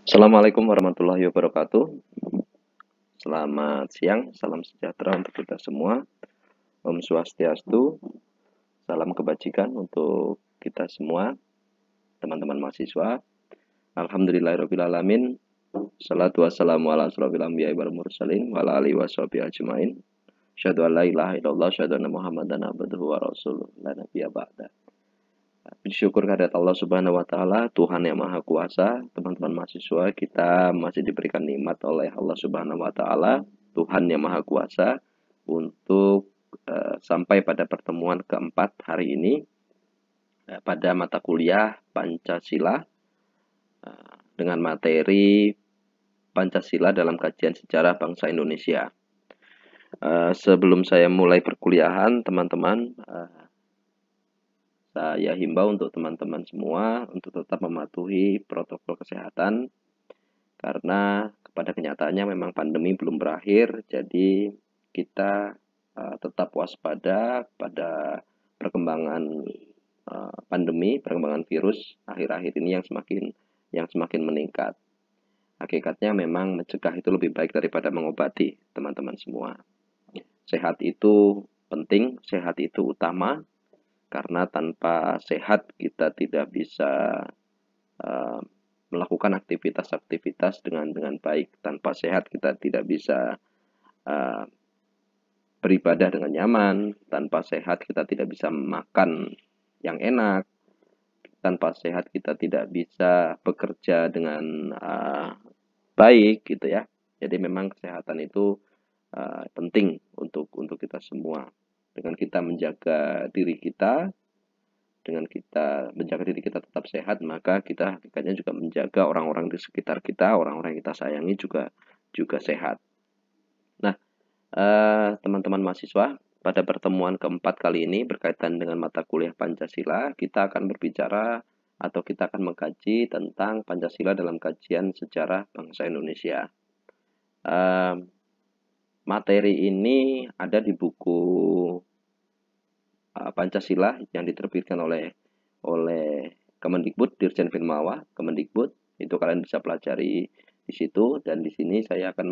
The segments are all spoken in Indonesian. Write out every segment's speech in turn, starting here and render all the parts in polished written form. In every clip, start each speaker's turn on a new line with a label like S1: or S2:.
S1: Assalamualaikum warahmatullahi wabarakatuh. Selamat siang, salam sejahtera untuk kita semua. Om Swastiastu, salam kebajikan untuk kita semua, teman-teman mahasiswa. Alhamdulillahirrabbilalamin. Salatu wassalamu ala asrofil anbiya'i wal mursalin wa ala alihi washabihi ajmain. Asyhadu an la ilaha illallah, asyhadu anna Muhammadan abduhu wa rasuluh, la nabiyya ba'da. Bersyukur kehadirat Allah Subhanahu wa taala, Tuhan yang Maha Kuasa. Teman-teman mahasiswa, kita masih diberikan nikmat oleh Allah Subhanahu wa taala, Tuhan yang Maha Kuasa, untuk sampai pada pertemuan keempat hari ini pada mata kuliah Pancasila dengan materi Pancasila dalam kajian sejarah bangsa Indonesia. Sebelum saya mulai perkuliahan, teman-teman, saya himbau untuk teman-teman semua untuk tetap mematuhi protokol kesehatan, karena pada kenyataannya memang pandemi belum berakhir, jadi kita tetap waspada pada perkembangan pandemi, perkembangan virus akhir-akhir ini yang semakin meningkat. Hakikatnya memang mencegah itu lebih baik daripada mengobati, teman-teman semua. Sehat itu penting, sehat itu utama, karena tanpa sehat kita tidak bisa melakukan aktivitas-aktivitas dengan baik. Tanpa sehat kita tidak bisa beribadah dengan nyaman. Tanpa sehat kita tidak bisa makan yang enak. Tanpa sehat kita tidak bisa bekerja dengan baik, gitu ya. Jadi memang kesehatan itu penting untuk kita semua. Dengan kita menjaga diri kita, dengan kita menjaga diri kita tetap sehat, maka kita hakikatnya juga menjaga orang-orang di sekitar kita, orang-orang yang kita sayangi juga sehat. Nah, teman-teman mahasiswa, pada pertemuan keempat kali ini berkaitan dengan mata kuliah Pancasila, kita akan berbicara atau kita akan mengkaji tentang Pancasila dalam kajian sejarah bangsa Indonesia. Materi ini ada di buku Pancasila yang diterbitkan oleh Kemendikbud, Dirjen Filmawah Kemendikbud. Itu kalian bisa pelajari di situ, dan di sini saya akan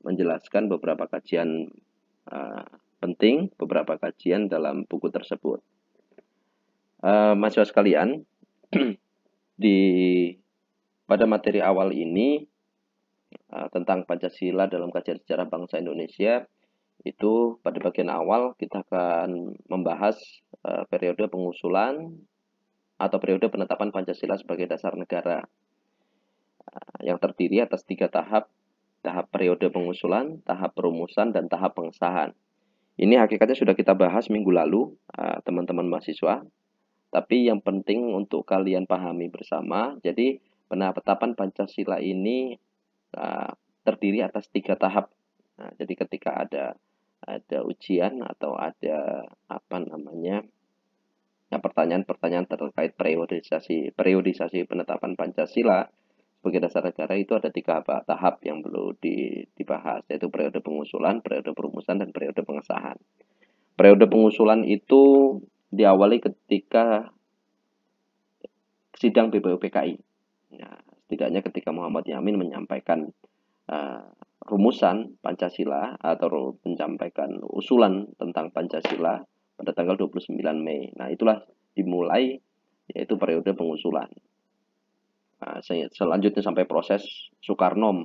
S1: menjelaskan beberapa kajian penting, beberapa kajian dalam buku tersebut. Mahasiswa sekalian, pada materi awal ini tentang Pancasila dalam kajian sejarah bangsa Indonesia, itu pada bagian awal kita akan membahas periode pengusulan atau periode penetapan Pancasila sebagai dasar negara, yang terdiri atas 3 tahap: tahap periode pengusulan, tahap perumusan, dan tahap pengesahan. Ini hakikatnya sudah kita bahas minggu lalu, teman-teman mahasiswa. Tapi yang penting untuk kalian pahami bersama, jadi penetapan Pancasila ini terdiri atas 3 tahap. Nah, jadi ketika ada ujian atau ada pertanyaan-pertanyaan terkait periodisasi penetapan Pancasila sebagai dasar negara, itu ada 3 tahap yang perlu dibahas, yaitu periode pengusulan, periode perumusan, dan periode pengesahan. Periode pengusulan itu diawali ketika sidang BPUPKI. Nah, setidaknya ketika Muhammad Yamin menyampaikan rumusan Pancasila atau menyampaikan usulan tentang Pancasila pada tanggal 29 Mei. Nah, itulah dimulai yaitu periode pengusulan. Nah, selanjutnya sampai proses Soekarno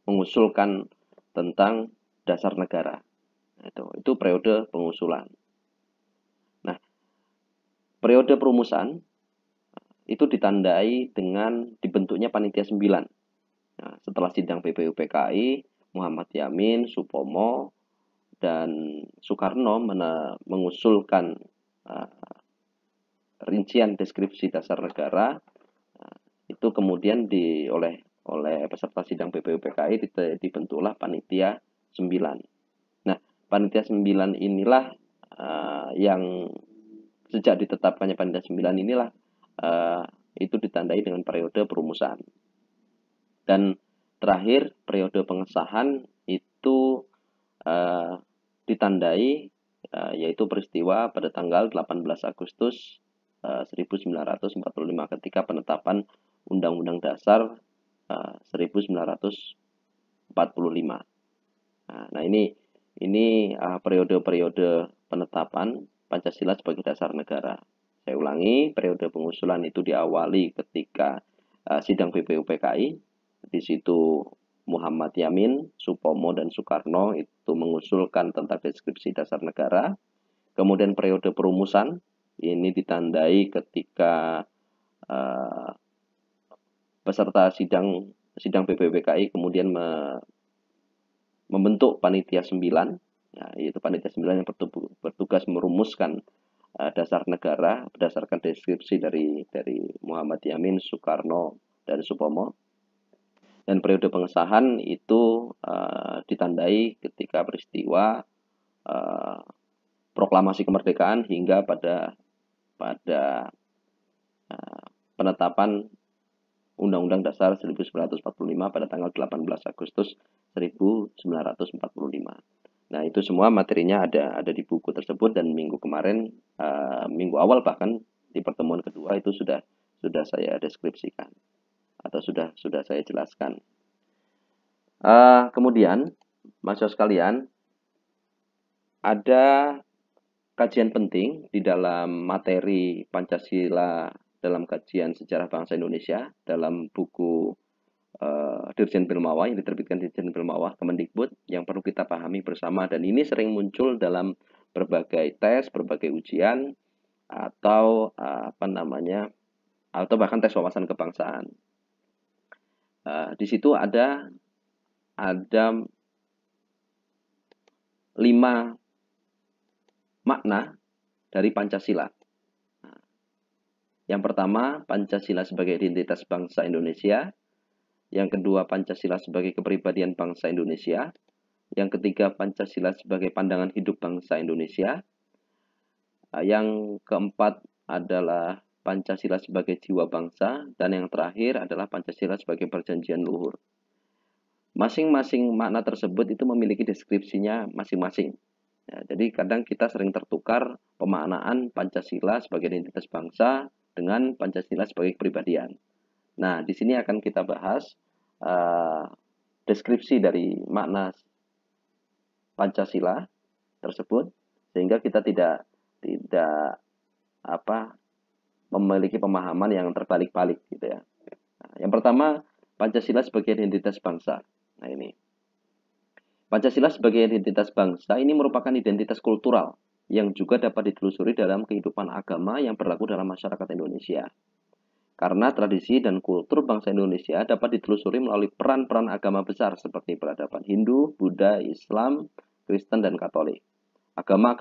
S1: mengusulkan tentang dasar negara. Itu periode pengusulan. Nah, periode perumusan itu ditandai dengan dibentuknya Panitia 9. Nah, setelah sidang BPUPKI, Muhammad Yamin, Supomo, dan Soekarno mengusulkan rincian deskripsi dasar negara. Itu kemudian oleh peserta sidang BPUPKI dibentuklah Panitia 9. Nah, Panitia 9 inilah yang sejak ditetapkannya Panitia 9 inilah itu ditandai dengan periode perumusan. Dan terakhir, periode pengesahan itu ditandai yaitu peristiwa pada tanggal 18 Agustus 1945 ketika penetapan Undang-Undang Dasar 1945. Nah, ini periode-periode penetapan Pancasila sebagai dasar negara. Saya ulangi, periode pengusulan itu diawali ketika sidang BPUPKI. Di situ Muhammad Yamin, Supomo, dan Soekarno itu mengusulkan tentang deskripsi dasar negara. Kemudian periode perumusan ini ditandai ketika peserta sidang BPUPKI kemudian membentuk panitia 9, yaitu panitia 9 yang bertugas merumuskan dasar negara berdasarkan deskripsi dari Muhammad Yamin, Soekarno, dan Supomo. Dan periode pengesahan itu ditandai ketika peristiwa proklamasi kemerdekaan hingga pada penetapan Undang-Undang Dasar 1945 pada tanggal 18 Agustus 1945. Nah, itu semua materinya ada di buku tersebut, dan minggu kemarin, minggu awal bahkan di pertemuan kedua itu sudah saya deskripsikan atau sudah saya jelaskan. Kemudian, mahasiswa sekalian, ada kajian penting di dalam materi Pancasila dalam kajian sejarah bangsa Indonesia dalam buku Dirjen Pilmawah yang diterbitkan Dirjen Pilmawah Kemendikbud yang perlu kita pahami bersama, dan ini sering muncul dalam berbagai tes, berbagai ujian, atau atau bahkan tes wawasan kebangsaan. Di situ ada 5 makna dari Pancasila. Yang pertama, Pancasila sebagai identitas bangsa Indonesia. Yang kedua, Pancasila sebagai kepribadian bangsa Indonesia. Yang ketiga, Pancasila sebagai pandangan hidup bangsa Indonesia. Yang keempat adalah Pancasila sebagai jiwa bangsa. Dan yang terakhir adalah Pancasila sebagai perjanjian luhur. Masing-masing makna tersebut itu memiliki deskripsinya masing-masing. Ya, jadi kadang kita sering tertukar pemaknaan Pancasila sebagai identitas bangsa dengan Pancasila sebagai kepribadian. Nah, di sini akan kita bahas deskripsi dari makna Pancasila tersebut, sehingga kita tidak memiliki pemahaman yang terbalik-balik gitu ya. Nah, yang pertama, Pancasila sebagai identitas bangsa. Nah, ini Pancasila sebagai identitas bangsa ini merupakan identitas kultural yang juga dapat ditelusuri dalam kehidupan agama yang berlaku dalam masyarakat Indonesia. Karena tradisi dan kultur bangsa Indonesia dapat ditelusuri melalui peran-peran agama besar seperti peradaban Hindu, Buddha, Islam, Kristen, dan Katolik. Agama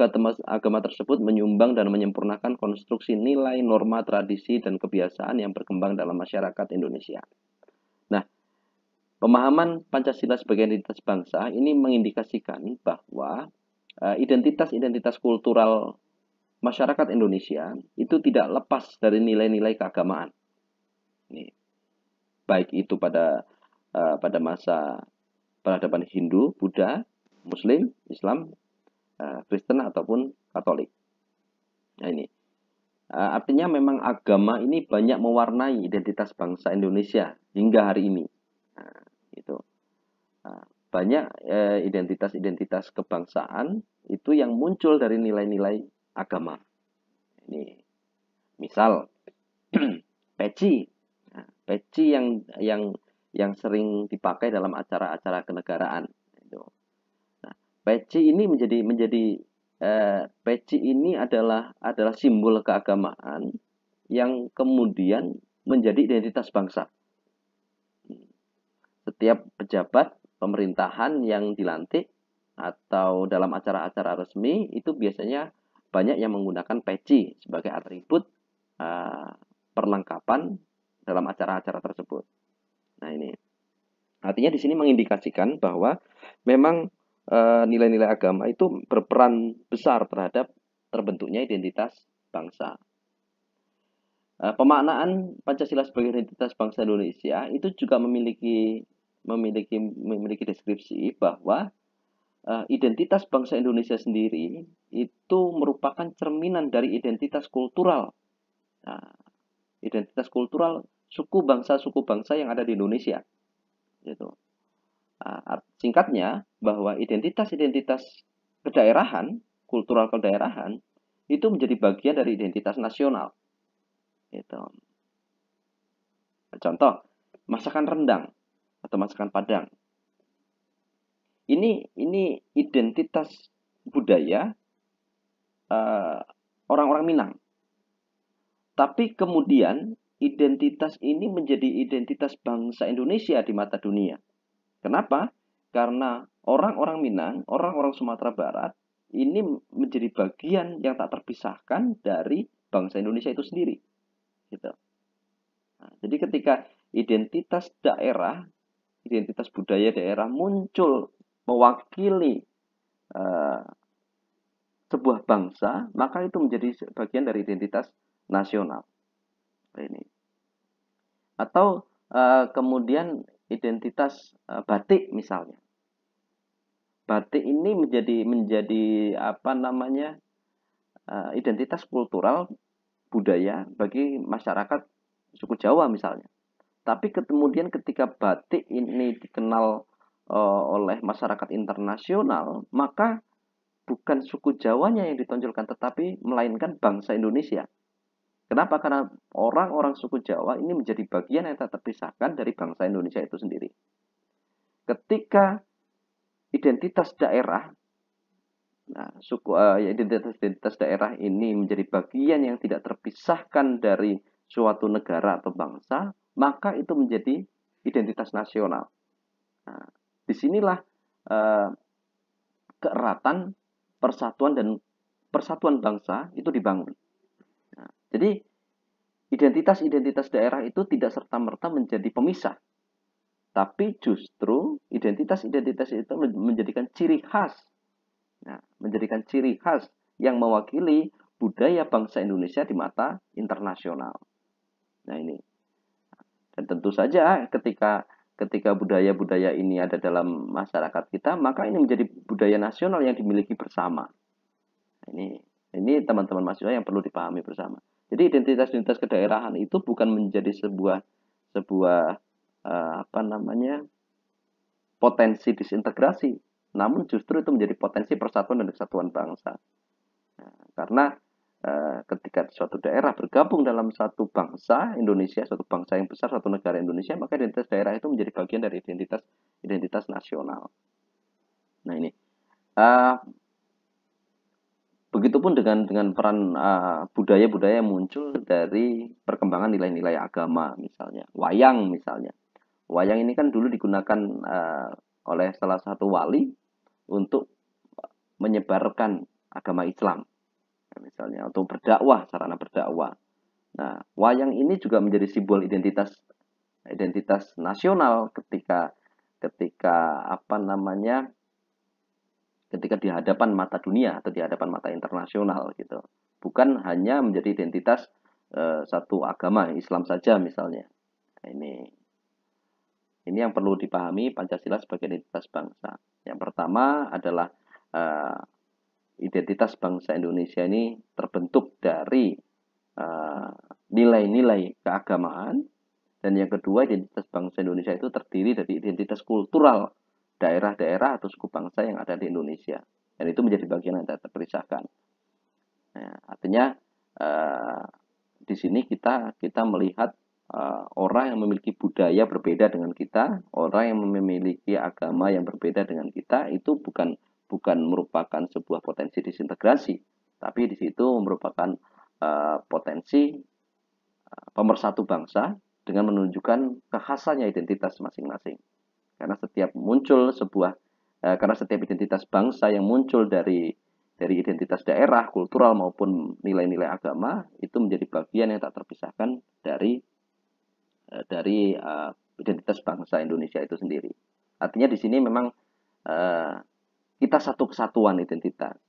S1: tersebut menyumbang dan menyempurnakan konstruksi nilai, norma, tradisi, dan kebiasaan yang berkembang dalam masyarakat Indonesia. Nah, pemahaman Pancasila sebagai identitas bangsa ini mengindikasikan bahwa identitas-identitas kultural masyarakat Indonesia itu tidak lepas dari nilai-nilai keagamaan. Ini, baik itu pada masa peradaban Hindu, Buddha, Muslim, Islam, Kristen ataupun Katolik. Nah, ini artinya memang agama ini banyak mewarnai identitas bangsa Indonesia hingga hari ini. Nah, itu banyak identitas-identitas kebangsaan itu yang muncul dari nilai-nilai agama. Ini misal peci. Nah, peci yang sering dipakai dalam acara-acara kenegaraan. Nah, peci ini peci ini adalah simbol keagamaan yang kemudian menjadi identitas bangsa. Setiap pejabat pemerintahan yang dilantik atau dalam acara-acara resmi itu biasanya banyak yang menggunakan peci sebagai atribut perlengkapan dalam acara-acara tersebut. Nah, ini artinya di sini mengindikasikan bahwa memang nilai-nilai agama itu berperan besar terhadap terbentuknya identitas bangsa. Pemaknaan Pancasila sebagai identitas bangsa Indonesia itu juga memiliki deskripsi bahwa identitas bangsa Indonesia sendiri itu merupakan cerminan dari identitas kultural. Nah, identitas kultural suku bangsa yang ada di Indonesia gitu. Singkatnya bahwa identitas-identitas kedaerahan, kultural kedaerahan itu menjadi bagian dari identitas nasional gitu. Contoh, masakan rendang atau masakan Padang. Ini identitas budaya orang-orang Minang. Tapi kemudian identitas ini menjadi identitas bangsa Indonesia di mata dunia. Kenapa? Karena orang-orang Minang, orang-orang Sumatera Barat ini menjadi bagian yang tak terpisahkan dari bangsa Indonesia itu sendiri. Gitu. Nah, jadi ketika identitas daerah, identitas budaya daerah muncul mewakili uh, sebuah bangsa, maka itu menjadi bagian dari identitas nasional. Ini. Atau kemudian identitas batik misalnya. Batik ini menjadi apa namanya identitas kultural budaya bagi masyarakat suku Jawa misalnya. Tapi kemudian ketika batik ini dikenal oleh masyarakat internasional, maka bukan suku Jawanya yang ditonjolkan, tetapi melainkan bangsa Indonesia. Kenapa? Karena orang-orang suku Jawa ini menjadi bagian yang tak terpisahkan dari bangsa Indonesia itu sendiri. Ketika identitas daerah, nah, identitas daerah ini menjadi bagian yang tidak terpisahkan dari suatu negara atau bangsa, maka itu menjadi identitas nasional. Nah, disinilah keeratan persatuan bangsa itu dibangun. Nah, jadi identitas-identitas daerah itu tidak serta-merta menjadi pemisah, tapi justru identitas-identitas itu menjadikan ciri khas. Nah, menjadikan ciri khas yang mewakili budaya bangsa Indonesia di mata internasional. Nah, ini. Dan tentu saja ketika budaya-budaya ini ada dalam masyarakat kita, maka ini menjadi budaya nasional yang dimiliki bersama. Ini teman-teman mahasiswa yang perlu dipahami bersama. Jadi identitas-identitas kedaerahan itu bukan menjadi sebuah apa namanya potensi disintegrasi, namun justru itu menjadi potensi persatuan dan kesatuan bangsa. Nah, karena ketika suatu daerah bergabung dalam satu bangsa Indonesia, suatu bangsa yang besar, suatu negara Indonesia, maka identitas daerah itu menjadi bagian dari identitas nasional. Nah ini. Begitupun dengan peran budaya-budaya yang muncul dari perkembangan nilai-nilai agama misalnya. Wayang misalnya. Wayang ini kan dulu digunakan oleh salah satu wali untuk menyebarkan agama Islam. Misalnya untuk berdakwah, sarana berdakwah. Nah, wayang ini juga menjadi simbol identitas nasional ketika apa namanya ketika di hadapan mata dunia atau di hadapan mata internasional gitu. Bukan hanya menjadi identitas satu agama Islam saja misalnya. Nah, ini yang perlu dipahami Pancasila sebagai identitas bangsa. Yang pertama adalah identitas bangsa Indonesia ini terbentuk dari nilai-nilai keagamaan, dan yang kedua identitas bangsa Indonesia itu terdiri dari identitas kultural daerah-daerah atau suku bangsa yang ada di Indonesia, dan itu menjadi bagian yang tidak terpisahkan. Nah, artinya di sini kita melihat orang yang memiliki budaya berbeda dengan kita, orang yang memiliki agama yang berbeda dengan kita, itu bukan merupakan sebuah potensi disintegrasi, tapi di situ merupakan potensi pemersatu bangsa dengan menunjukkan kekhasannya identitas masing-masing. Karena setiap identitas bangsa yang muncul dari identitas daerah, kultural maupun nilai-nilai agama itu menjadi bagian yang tak terpisahkan dari identitas bangsa Indonesia itu sendiri. Artinya di sini memang kita satu kesatuan identitas.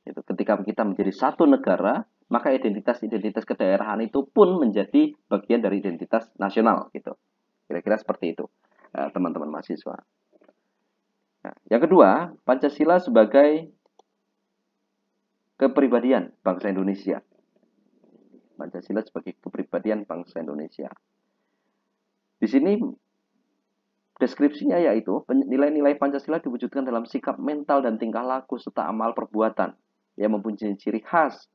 S1: Ketika kita menjadi satu negara, maka identitas kedaerahan itu pun menjadi bagian dari identitas nasional gitu. Kira-kira seperti itu, teman-teman mahasiswa. Nah, yang kedua, Pancasila sebagai kepribadian bangsa Indonesia. Pancasila sebagai kepribadian bangsa Indonesia. sini deskripsinya yaitu nilai-nilai Pancasila diwujudkan dalam sikap mental dan tingkah laku serta amal perbuatan yang mempunyai ciri khas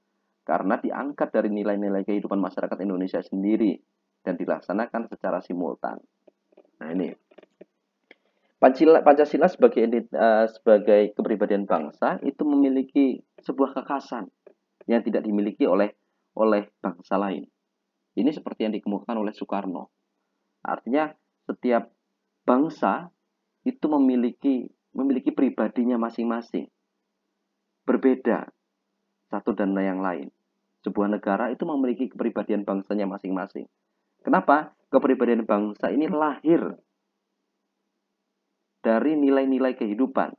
S1: karena diangkat dari nilai-nilai kehidupan masyarakat Indonesia sendiri dan dilaksanakan secara simultan. Nah ini Pancasila sebagai kepribadian bangsa itu memiliki sebuah kekhasan yang tidak dimiliki oleh bangsa lain. Ini seperti yang dikemukakan oleh Soekarno. Artinya setiap bangsa itu memiliki pribadinya masing-masing. Berbeda satu dan yang lain. Sebuah negara itu memiliki kepribadian bangsanya masing-masing. Kenapa? Kepribadian bangsa ini lahir dari nilai-nilai kehidupan,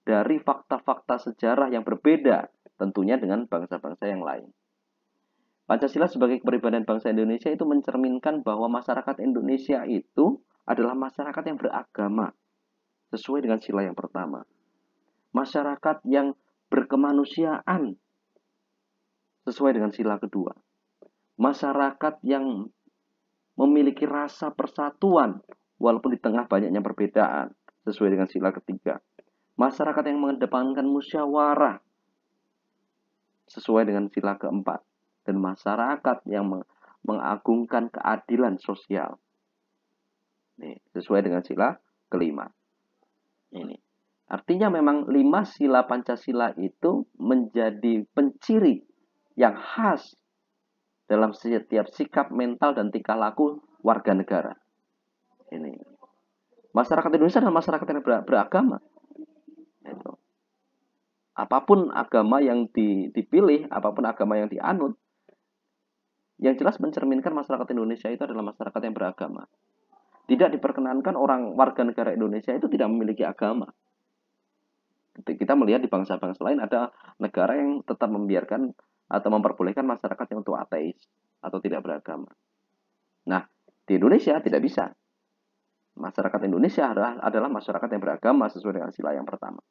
S1: dari fakta-fakta sejarah yang berbeda tentunya dengan bangsa-bangsa yang lain. Pancasila sebagai kepribadian bangsa Indonesia itu mencerminkan bahwa masyarakat Indonesia itu adalah masyarakat yang beragama sesuai dengan sila yang pertama. Masyarakat yang berkemanusiaan sesuai dengan sila kedua. Masyarakat yang memiliki rasa persatuan walaupun di tengah banyaknya perbedaan sesuai dengan sila ketiga. Masyarakat yang mengedepankan musyawarah sesuai dengan sila keempat. Dan masyarakat yang mengagungkan keadilan sosial. Nih, sesuai dengan sila kelima. Ini. Artinya memang 5 sila Pancasila itu menjadi penciri yang khas dalam setiap sikap mental dan tingkah laku warga negara. Ini. Masyarakat Indonesia adalah masyarakat yang beragama. Itu. Apapun agama yang dipilih, apapun agama yang dianut, yang jelas mencerminkan masyarakat Indonesia itu adalah masyarakat yang beragama. Tidak diperkenankan orang warga negara Indonesia itu tidak memiliki agama. Kita melihat di bangsa-bangsa lain ada negara yang tetap membiarkan atau memperbolehkan masyarakat yang untuk ateis atau tidak beragama. Nah, di Indonesia tidak bisa. Masyarakat Indonesia adalah masyarakat yang beragama sesuai dengan sila yang pertama.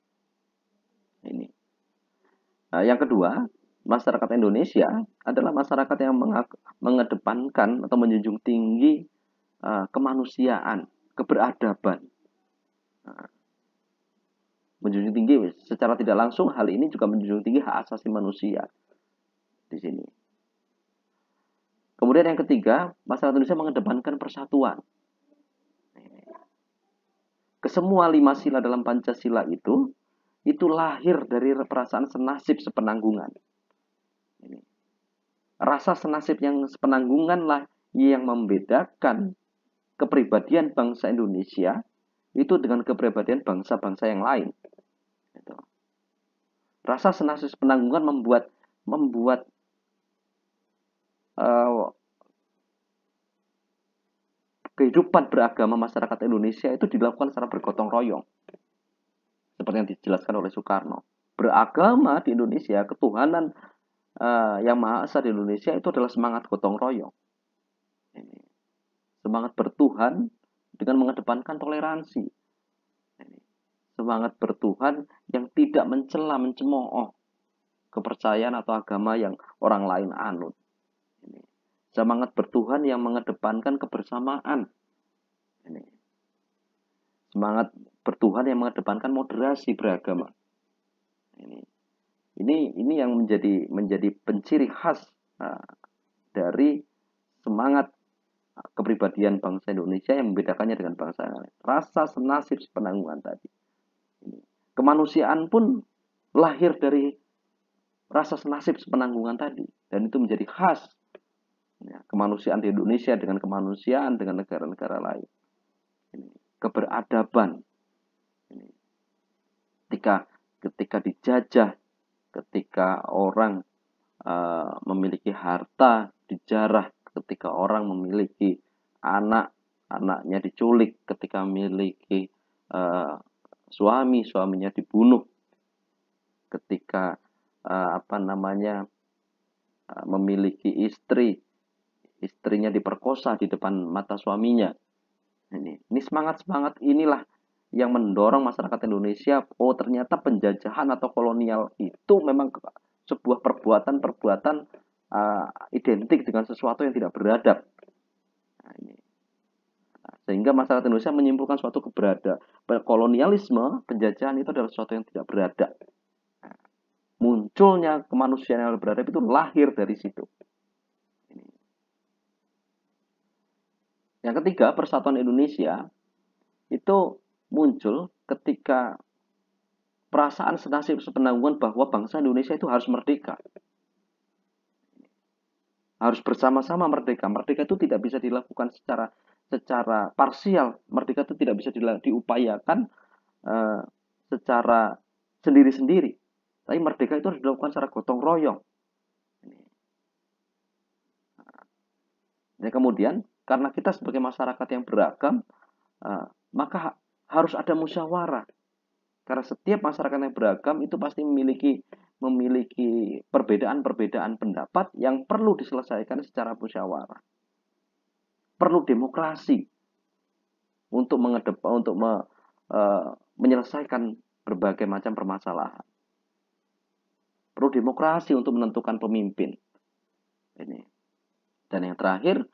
S1: Ini. Nah, yang kedua, masyarakat Indonesia adalah masyarakat yang mengedepankan atau menjunjung tinggi kemanusiaan, keberadaban. Nah, menjunjung tinggi secara tidak langsung hal ini juga menjunjung tinggi hak asasi manusia di sini. Kemudian yang ketiga, masyarakat Indonesia mengedepankan persatuan. Kesemua 5 sila dalam Pancasila itu lahir dari perasaan senasib sepenanggungan. Ini. Rasa senasib yang sepenanggungan lah yang membedakan kepribadian bangsa Indonesia itu dengan kepribadian bangsa-bangsa yang lain. Gitu. Rasa senasib sepenanggungan membuat kehidupan beragama masyarakat Indonesia itu dilakukan secara bergotong royong. Seperti yang dijelaskan oleh Soekarno. Beragama di Indonesia, ketuhanan yang Maha Esa di Indonesia itu adalah semangat gotong royong. Ini. Semangat bertuhan dengan mengedepankan toleransi. Ini. Semangat bertuhan yang tidak mencela, mencemooh kepercayaan atau agama yang orang lain anut. Ini. Semangat bertuhan yang mengedepankan kebersamaan. Ini. Semangat bertuhan yang mengedepankan moderasi beragama. Ini yang menjadi penciri khas dari semangat kepribadian bangsa Indonesia yang membedakannya dengan bangsa lain. Rasa senasib sepenanggungan tadi. Kemanusiaan pun lahir dari rasa senasib sepenanggungan tadi, dan itu menjadi khas kemanusiaan di Indonesia dengan kemanusiaan dengan negara-negara lain. Keberadaban. Ketika dijajah, ketika orang memiliki harta dijarah, ketika orang memiliki anaknya diculik, ketika memiliki suaminya dibunuh, ketika memiliki istrinya diperkosa di depan mata suaminya. Ini semangat inilah yang mendorong masyarakat Indonesia, ternyata penjajahan atau kolonial itu memang sebuah perbuatan identik dengan sesuatu yang tidak beradab. Sehingga masyarakat Indonesia menyimpulkan suatu keberadaan kolonialisme, penjajahan itu adalah sesuatu yang tidak beradab. Munculnya kemanusiaan yang beradab itu lahir dari situ. Yang ketiga, persatuan Indonesia itu muncul ketika perasaan senasib sepenanggungan bahwa bangsa Indonesia itu harus merdeka. Harus bersama-sama merdeka. Merdeka itu tidak bisa dilakukan secara parsial. Merdeka itu tidak bisa diupayakan secara sendiri-sendiri. Tapi merdeka itu harus dilakukan secara gotong royong. Dan kemudian karena kita sebagai masyarakat yang beragam, maka harus ada musyawarah. Karena setiap masyarakat yang beragam itu pasti memiliki perbedaan-perbedaan pendapat yang perlu diselesaikan secara musyawarah. Perlu demokrasi untuk menyelesaikan berbagai macam permasalahan. Perlu demokrasi untuk menentukan pemimpin. Ini. Dan yang terakhir,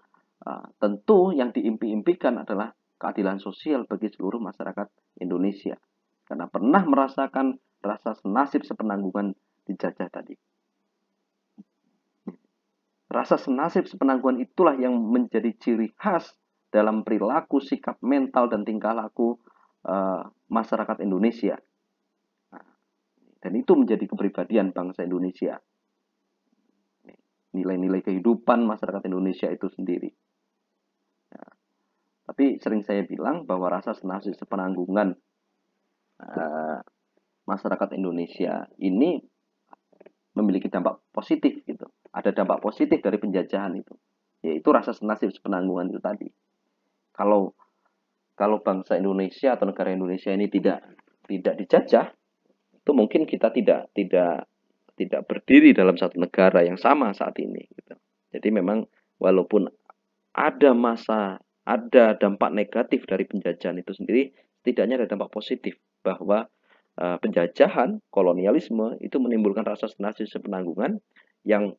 S1: tentu yang diimpi-impikan adalah keadilan sosial bagi seluruh masyarakat Indonesia. Karena pernah merasakan rasa senasib sepenanggungan dijajah tadi. Rasa senasib sepenanggungan itulah yang menjadi ciri khas dalam perilaku, sikap mental, dan tingkah laku masyarakat Indonesia. Dan itu menjadi kepribadian bangsa Indonesia. Nilai-nilai kehidupan masyarakat Indonesia itu sendiri. Tapi sering saya bilang bahwa rasa senasib sepenanggungan masyarakat Indonesia ini memiliki dampak positif gitu. Ada dampak positif dari penjajahan itu, yaitu rasa senasib sepenanggungan itu tadi. Kalau bangsa Indonesia atau negara Indonesia ini tidak dijajah, itu mungkin kita tidak berdiri dalam satu negara yang sama saat ini. Gitu. Jadi memang walaupun ada dampak negatif dari penjajahan itu sendiri, setidaknya ada dampak positif bahwa penjajahan, kolonialisme itu menimbulkan rasa senasib sepenanggungan yang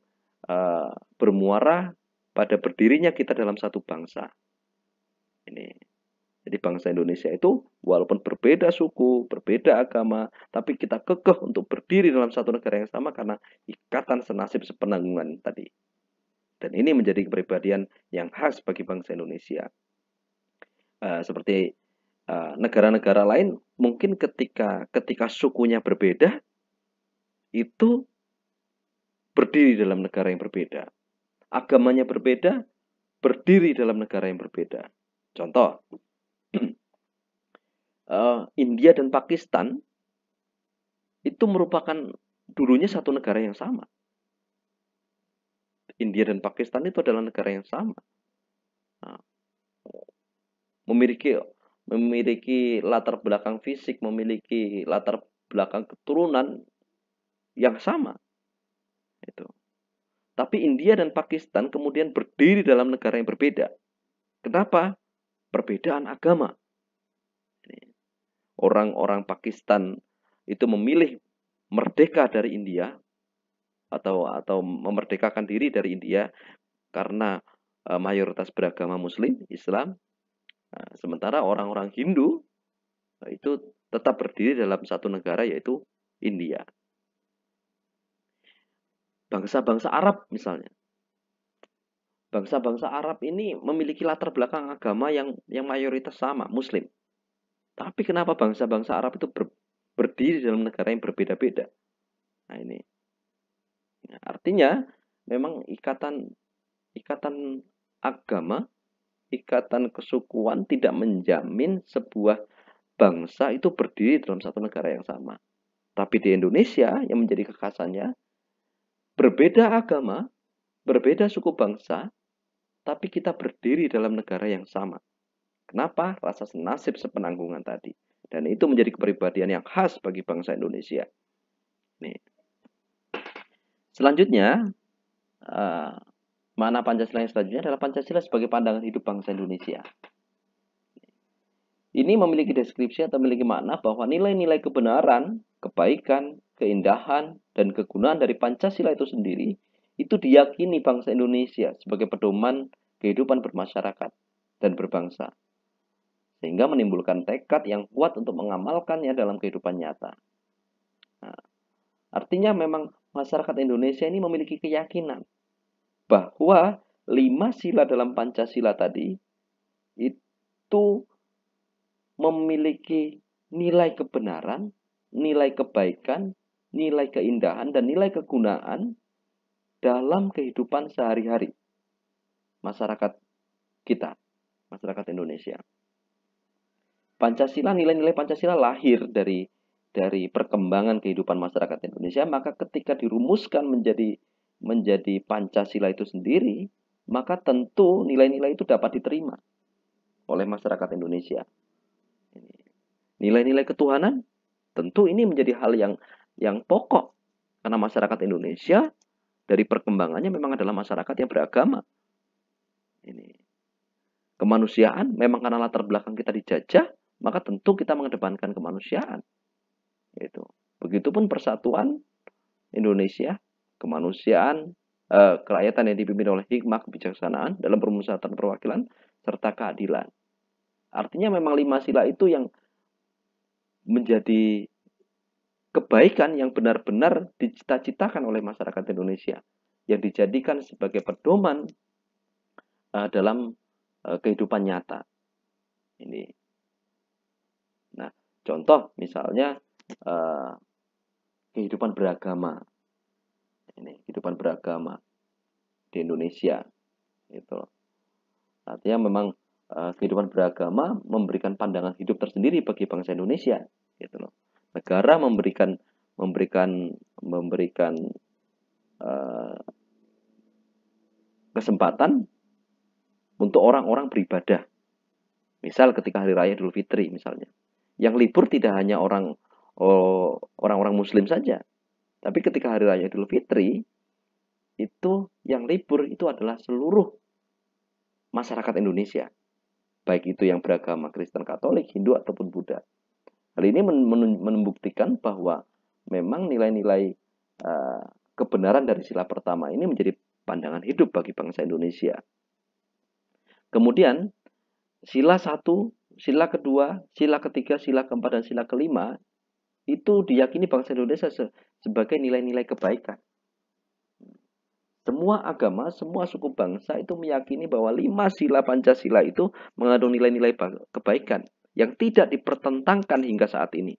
S1: bermuara pada berdirinya kita dalam satu bangsa. Ini. Jadi bangsa Indonesia itu walaupun berbeda suku, berbeda agama, tapi kita kekeh untuk berdiri dalam satu negara yang sama karena ikatan senasib sepenanggungan tadi. Dan ini menjadi kepribadian yang khas bagi bangsa Indonesia. Seperti negara-negara lain mungkin ketika sukunya berbeda itu berdiri dalam negara yang berbeda. Agamanya berbeda, berdiri dalam negara yang berbeda. Contoh, India dan Pakistan itu merupakan dulunya satu negara yang sama. India dan Pakistan itu adalah negara yang sama. Memiliki latar belakang fisik, memiliki latar belakang keturunan yang sama. Itu. Tapi India dan Pakistan kemudian berdiri dalam negara yang berbeda. Kenapa? Perbedaan agama. Orang-orang Pakistan itu memilih merdeka dari India atau memerdekakan diri dari India karena mayoritas beragama Muslim, Islam. Sementara orang-orang Hindu itu tetap berdiri dalam satu negara yaitu India. Bangsa-bangsa Arab misalnya. Bangsa-bangsa Arab ini memiliki latar belakang agama yang mayoritas sama, Muslim. Tapi kenapa bangsa-bangsa Arab itu berdiri dalam negara yang berbeda-beda? Nah ini. Nah, artinya memang ikatan agama, ikatan kesukuan tidak menjamin sebuah bangsa itu berdiri dalam satu negara yang sama. Tapi di Indonesia yang menjadi kekhasannya, berbeda agama, berbeda suku bangsa, tapi kita berdiri dalam negara yang sama. Kenapa? Rasa senasib sepenanggungan tadi. Dan itu menjadi kepribadian yang khas bagi bangsa Indonesia. Nih. Selanjutnya, makna Pancasila yang selanjutnya adalah Pancasila sebagai pandangan hidup bangsa Indonesia. Ini memiliki deskripsi atau memiliki makna bahwa nilai-nilai kebenaran, kebaikan, keindahan, dan kegunaan dari Pancasila itu sendiri itu diyakini bangsa Indonesia sebagai pedoman kehidupan bermasyarakat dan berbangsa. sehingga menimbulkan tekad yang kuat untuk mengamalkannya dalam kehidupan nyata. Nah, artinya memang masyarakat Indonesia ini memiliki keyakinan bahwa 5 sila dalam Pancasila tadi itu memiliki nilai kebenaran, nilai kebaikan, nilai keindahan, dan nilai kegunaan dalam kehidupan sehari-hari masyarakat kita, masyarakat Indonesia. Pancasila, nilai-nilai Pancasila lahir dari perkembangan kehidupan masyarakat Indonesia, maka ketika dirumuskan menjadi Pancasila itu sendiri, maka tentu nilai-nilai itu dapat diterima oleh masyarakat Indonesia. Nilai-nilai ketuhanan, tentu ini menjadi hal yang pokok, karena masyarakat Indonesia dari perkembangannya memang adalah masyarakat yang beragama. Ini kemanusiaan, memang karena latar belakang kita dijajah, maka tentu kita mengedepankan kemanusiaan. Itu. Begitupun persatuan Indonesia, kemanusiaan, kerakyatan yang dipimpin oleh hikmah kebijaksanaan dalam permusyawaratan perwakilan serta keadilan. Artinya memang 5 sila itu yang menjadi kebaikan yang benar-benar dicita-citakan oleh masyarakat Indonesia, yang dijadikan sebagai pedoman dalam kehidupan nyata. Ini. Nah, contoh misalnya kehidupan beragama. Ini kehidupan beragama di Indonesia. Itu. Artinya memang kehidupan beragama memberikan pandangan hidup tersendiri bagi bangsa Indonesia. Gitu loh. Negara memberikan kesempatan untuk orang-orang beribadah. Misal ketika hari raya Idul Fitri misalnya. Yang libur tidak hanya orang-orang muslim saja. Tapi ketika hari raya Idul Fitri, itu yang libur itu adalah seluruh masyarakat Indonesia. Baik itu yang beragama Kristen, Katolik, Hindu ataupun Buddha. Hal ini membuktikan bahwa memang nilai-nilai kebenaran dari sila pertama ini menjadi pandangan hidup bagi bangsa Indonesia. Kemudian sila 1, sila kedua, sila ketiga, sila keempat, dan sila kelima itu diyakini bangsa Indonesia sebagai nilai-nilai kebaikan. Semua agama, semua suku bangsa itu meyakini bahwa 5 sila Pancasila itu mengandung nilai-nilai kebaikan yang tidak dipertentangkan hingga saat ini.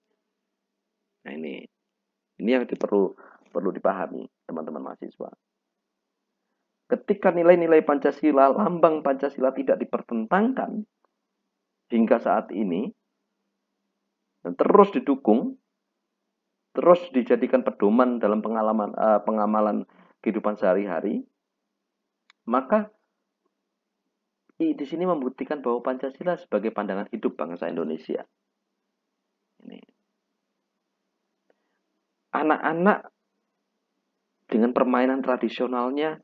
S1: Nah, ini yang perlu dipahami teman-teman mahasiswa. Ketika nilai-nilai Pancasila, lambang Pancasila tidak dipertentangkan hingga saat ini, dan terus didukung, terus dijadikan pedoman dalam pengamalan kehidupan sehari-hari, maka di sini membuktikan bahwa Pancasila sebagai pandangan hidup bangsa Indonesia. Ini. Anak-anak dengan permainan tradisionalnya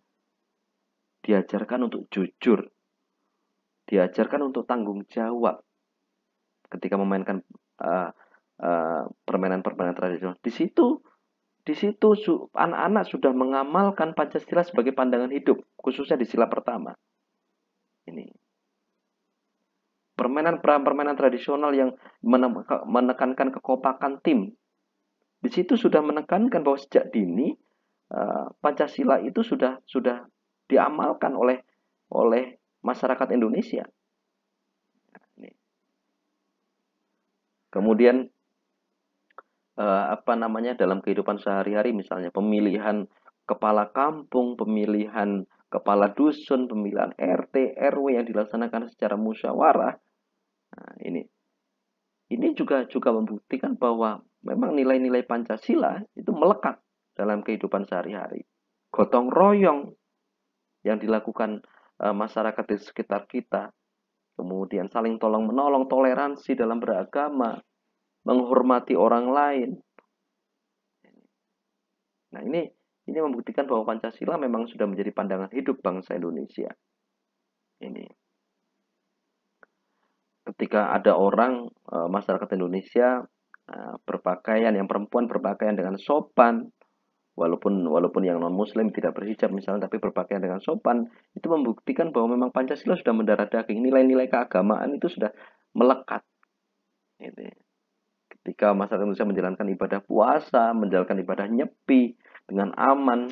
S1: diajarkan untuk jujur, diajarkan untuk tanggung jawab ketika memainkan permainan-permainan tradisional. Di situ anak-anak sudah mengamalkan Pancasila sebagai pandangan hidup, khususnya di sila pertama. Ini permainan tradisional yang menekankan kekompakan tim. Di situ sudah menekankan bahwa sejak dini Pancasila itu sudah diamalkan oleh masyarakat Indonesia. Kemudian dalam kehidupan sehari-hari misalnya pemilihan kepala kampung, pemilihan kepala dusun, pemilihan RT, RW yang dilaksanakan secara musyawarah. Nah, ini juga membuktikan bahwa memang nilai-nilai Pancasila itu melekat dalam kehidupan sehari-hari. Gotong royong yang dilakukan masyarakat di sekitar kita, kemudian saling tolong-menolong, toleransi dalam beragama, menghormati orang lain. Nah, ini membuktikan bahwa Pancasila memang sudah menjadi pandangan hidup bangsa Indonesia. Ini. Ketika ada orang masyarakat Indonesia berpakaian, yang perempuan berpakaian dengan sopan, walaupun yang non muslim tidak berhijab misalnya, tapi berpakaian dengan sopan, itu membuktikan bahwa memang Pancasila sudah mendarah daging, nilai-nilai keagamaan itu sudah melekat. Gitu ya. Ketika masyarakat Indonesia menjalankan ibadah puasa, menjalankan ibadah nyepi dengan aman,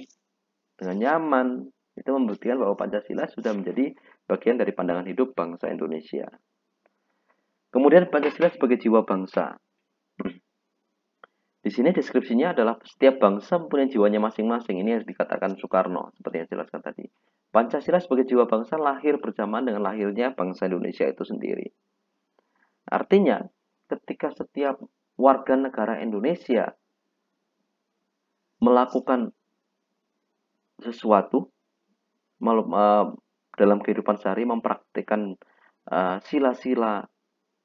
S1: dengan nyaman, itu membuktikan bahwa Pancasila sudah menjadi bagian dari pandangan hidup bangsa Indonesia. Kemudian Pancasila sebagai jiwa bangsa. Di sini deskripsinya adalah setiap bangsa mempunyai jiwanya masing-masing. Ini yang dikatakan Soekarno, seperti yang jelaskan tadi. Pancasila sebagai jiwa bangsa lahir bersamaan dengan lahirnya bangsa Indonesia itu sendiri. Artinya, ketika setiap warga negara Indonesia melakukan sesuatu dalam kehidupan sehari, mempraktikkan sila-sila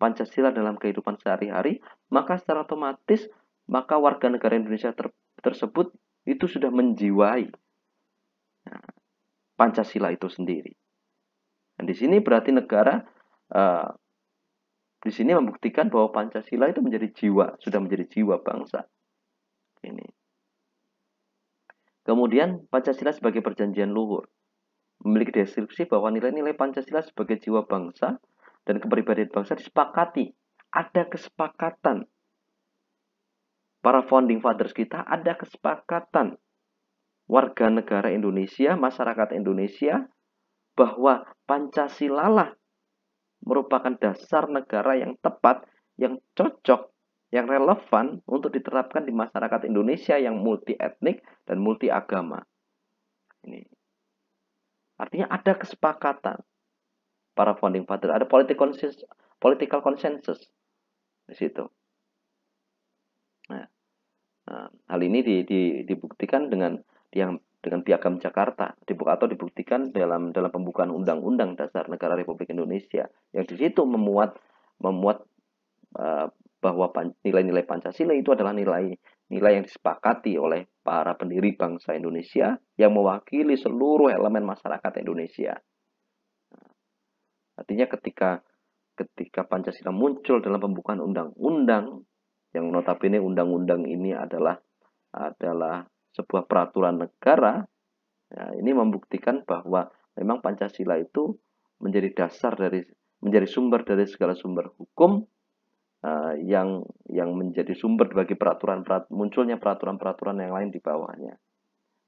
S1: Pancasila dalam kehidupan sehari-hari, maka secara otomatis maka warga negara Indonesia tersebut itu sudah menjiwai Pancasila itu sendiri. Dan di sini berarti negara di sini membuktikan bahwa Pancasila itu menjadi jiwa, sudah menjadi jiwa bangsa. Ini. Kemudian Pancasila sebagai perjanjian luhur memiliki deskripsi bahwa nilai-nilai Pancasila sebagai jiwa bangsa dan kepribadian bangsa disepakati. Ada kesepakatan. Para founding fathers kita ada kesepakatan warga negara Indonesia, masyarakat Indonesia, bahwa Pancasila lah merupakan dasar negara yang tepat, yang cocok, yang relevan untuk diterapkan di masyarakat Indonesia yang multi etnik dan multi agama. Ini. Artinya ada kesepakatan para founding fathers, ada political consensus di situ. Nah, hal ini dibuktikan dengan Piagam Jakarta, atau dibuktikan dalam pembukaan Undang-Undang Dasar Negara Republik Indonesia, yang di situ memuat bahwa nilai-nilai Pancasila itu adalah nilai yang disepakati oleh para pendiri bangsa Indonesia yang mewakili seluruh elemen masyarakat Indonesia. Artinya ketika Pancasila muncul dalam pembukaan undang-undang, yang notabene undang-undang ini adalah sebuah peraturan negara, ya, ini membuktikan bahwa memang Pancasila itu menjadi sumber dari segala sumber hukum, yang menjadi sumber bagi munculnya peraturan-peraturan yang lain di bawahnya.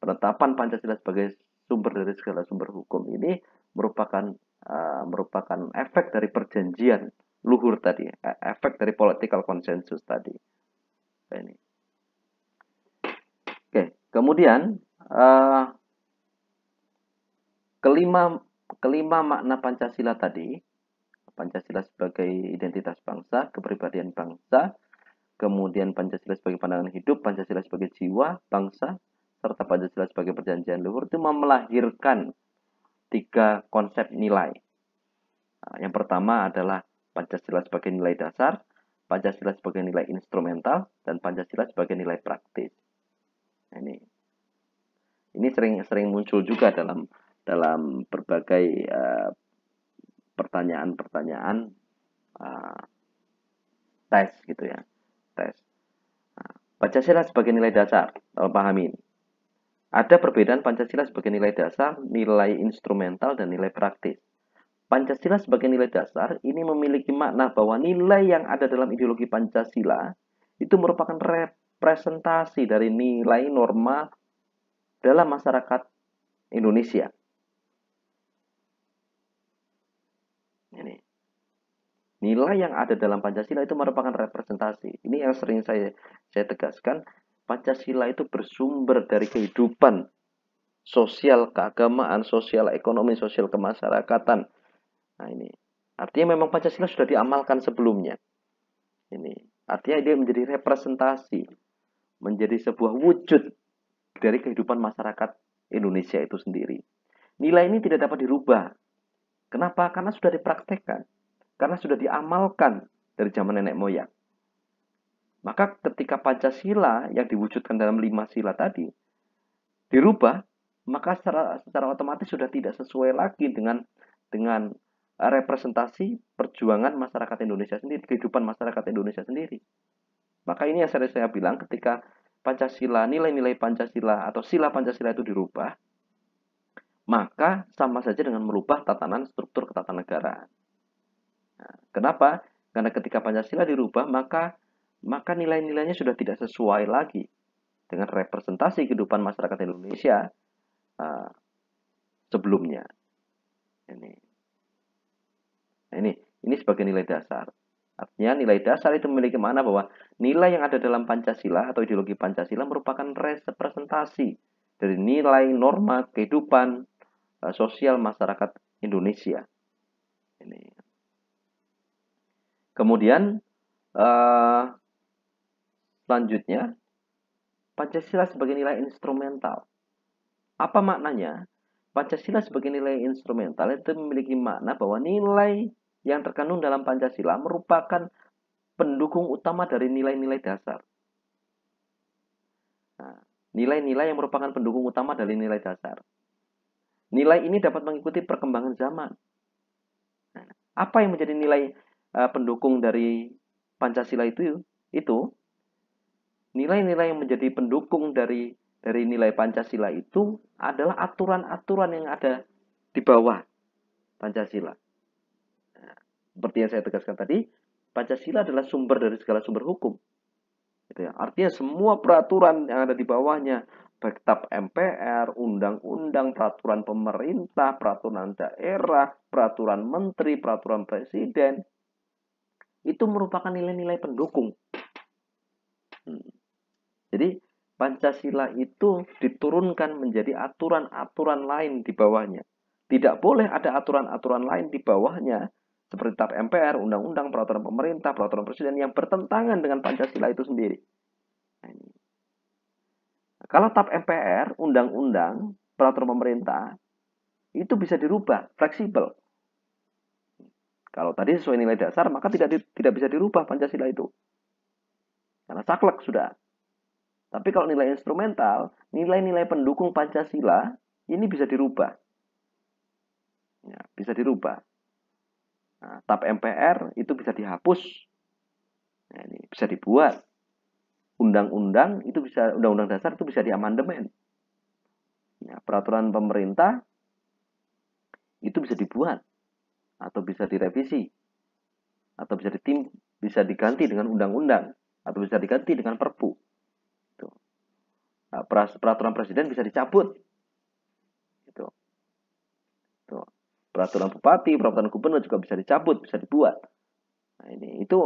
S1: Penetapan Pancasila sebagai sumber dari segala sumber hukum ini merupakan efek dari perjanjian luhur tadi, efek dari political consensus tadi. Ini. Oke, kemudian kelima makna Pancasila tadi, Pancasila sebagai identitas bangsa, kepribadian bangsa, kemudian Pancasila sebagai pandangan hidup, Pancasila sebagai jiwa bangsa, serta Pancasila sebagai perjanjian luhur itu melahirkan 3 konsep nilai. Nah, yang pertama adalah Pancasila sebagai nilai dasar, Pancasila sebagai nilai instrumental, dan Pancasila sebagai nilai praktis. Ini sering muncul juga dalam berbagai pertanyaan-pertanyaan tes gitu ya, tes. Nah, Pancasila sebagai nilai dasar, pahami ini. Ada perbedaan Pancasila sebagai nilai dasar, nilai instrumental, dan nilai praktis. Pancasila sebagai nilai dasar ini memiliki makna bahwa nilai yang ada dalam ideologi Pancasila itu merupakan representasi dari nilai norma dalam masyarakat Indonesia. Ini. Nilai yang ada dalam Pancasila itu merupakan representasi. Ini yang sering saya tegaskan. Pancasila itu bersumber dari kehidupan sosial keagamaan, sosial ekonomi, sosial kemasyarakatan. Nah, ini artinya memang Pancasila sudah diamalkan sebelumnya. Ini artinya dia menjadi representasi, menjadi sebuah wujud dari kehidupan masyarakat Indonesia itu sendiri. Nilai ini tidak dapat dirubah. Kenapa? Karena sudah dipraktekkan. Karena sudah diamalkan dari zaman nenek moyang. Maka ketika Pancasila yang diwujudkan dalam 5 sila tadi dirubah, maka secara otomatis sudah tidak sesuai lagi dengan representasi perjuangan masyarakat Indonesia sendiri, kehidupan masyarakat Indonesia sendiri. Maka ini yang saya bilang, ketika Pancasila, nilai-nilai Pancasila atau sila Pancasila itu dirubah, maka sama saja dengan merubah tatanan struktur ketatanegaraan. Nah, kenapa? Karena ketika Pancasila dirubah, maka nilai-nilainya sudah tidak sesuai lagi dengan representasi kehidupan masyarakat Indonesia uh, sebelumnya. Ini, nah ini sebagai nilai dasar. Artinya nilai dasar itu memiliki makna bahwa nilai yang ada dalam Pancasila atau ideologi Pancasila merupakan representasi dari nilai norma kehidupan sosial masyarakat Indonesia. Ini. Kemudian selanjutnya Pancasila sebagai nilai instrumental. Apa maknanya? Pancasila sebagai nilai instrumental itu memiliki makna bahwa nilai yang terkandung dalam Pancasila merupakan pendukung utama dari nilai-nilai dasar. Nah, nilai-nilai yang merupakan pendukung utama dari nilai dasar. Nilai ini dapat mengikuti perkembangan zaman. Nah, apa yang menjadi nilai pendukung dari Pancasila itu? Nilai-nilai yang menjadi pendukung dari nilai Pancasila itu adalah aturan-aturan yang ada di bawah Pancasila. Nah, seperti yang saya tegaskan tadi, Pancasila adalah sumber dari segala sumber hukum. Gitu ya. Artinya semua peraturan yang ada di bawahnya, baik TAP MPR, undang-undang, peraturan pemerintah, peraturan daerah, peraturan menteri, peraturan presiden, itu merupakan nilai-nilai pendukung. Jadi Pancasila itu diturunkan menjadi aturan-aturan lain di bawahnya. Tidak boleh ada aturan-aturan lain di bawahnya seperti TAP MPR, undang-undang, peraturan pemerintah, peraturan presiden yang bertentangan dengan Pancasila itu sendiri. Kalau TAP MPR, undang-undang, peraturan pemerintah, itu bisa dirubah, fleksibel. Kalau tadi sesuai nilai dasar, maka tidak bisa dirubah Pancasila itu. Karena saklek sudah. Tapi kalau nilai instrumental, nilai-nilai pendukung Pancasila, ini bisa dirubah. Ya, bisa dirubah. Nah, TAP MPR itu bisa dihapus. Nah, ini bisa dibuat. Undang-undang itu bisa, undang-undang dasar itu bisa diamandemen. Ya, peraturan pemerintah itu bisa dibuat atau bisa direvisi atau bisa diganti dengan undang-undang atau bisa diganti dengan perpu. Nah, peraturan presiden bisa dicabut. Gitu. Tuh. Peraturan bupati, peraturan gubernur juga bisa dicabut, bisa dibuat. Nah, itu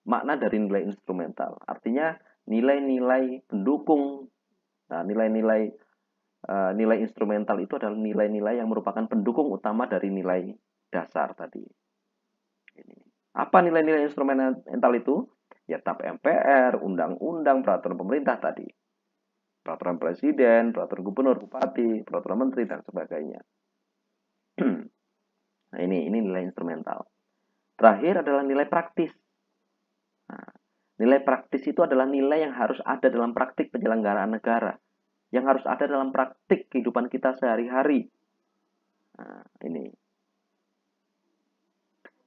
S1: makna dari nilai instrumental. Artinya nilai-nilai pendukung, nah, nilai-nilai nilai instrumental itu adalah nilai-nilai yang merupakan pendukung utama dari nilai dasar tadi. Apa nilai-nilai instrumental itu? Ya TAP MPR, undang-undang, peraturan pemerintah tadi. Peraturan presiden, peraturan gubernur, bupati, peraturan menteri, dan sebagainya. Nah, ini nilai instrumental. Terakhir adalah nilai praktis. Nah, nilai praktis itu adalah nilai yang harus ada dalam praktik penyelenggaraan negara. Yang harus ada dalam praktik kehidupan kita sehari-hari. Nah, ini.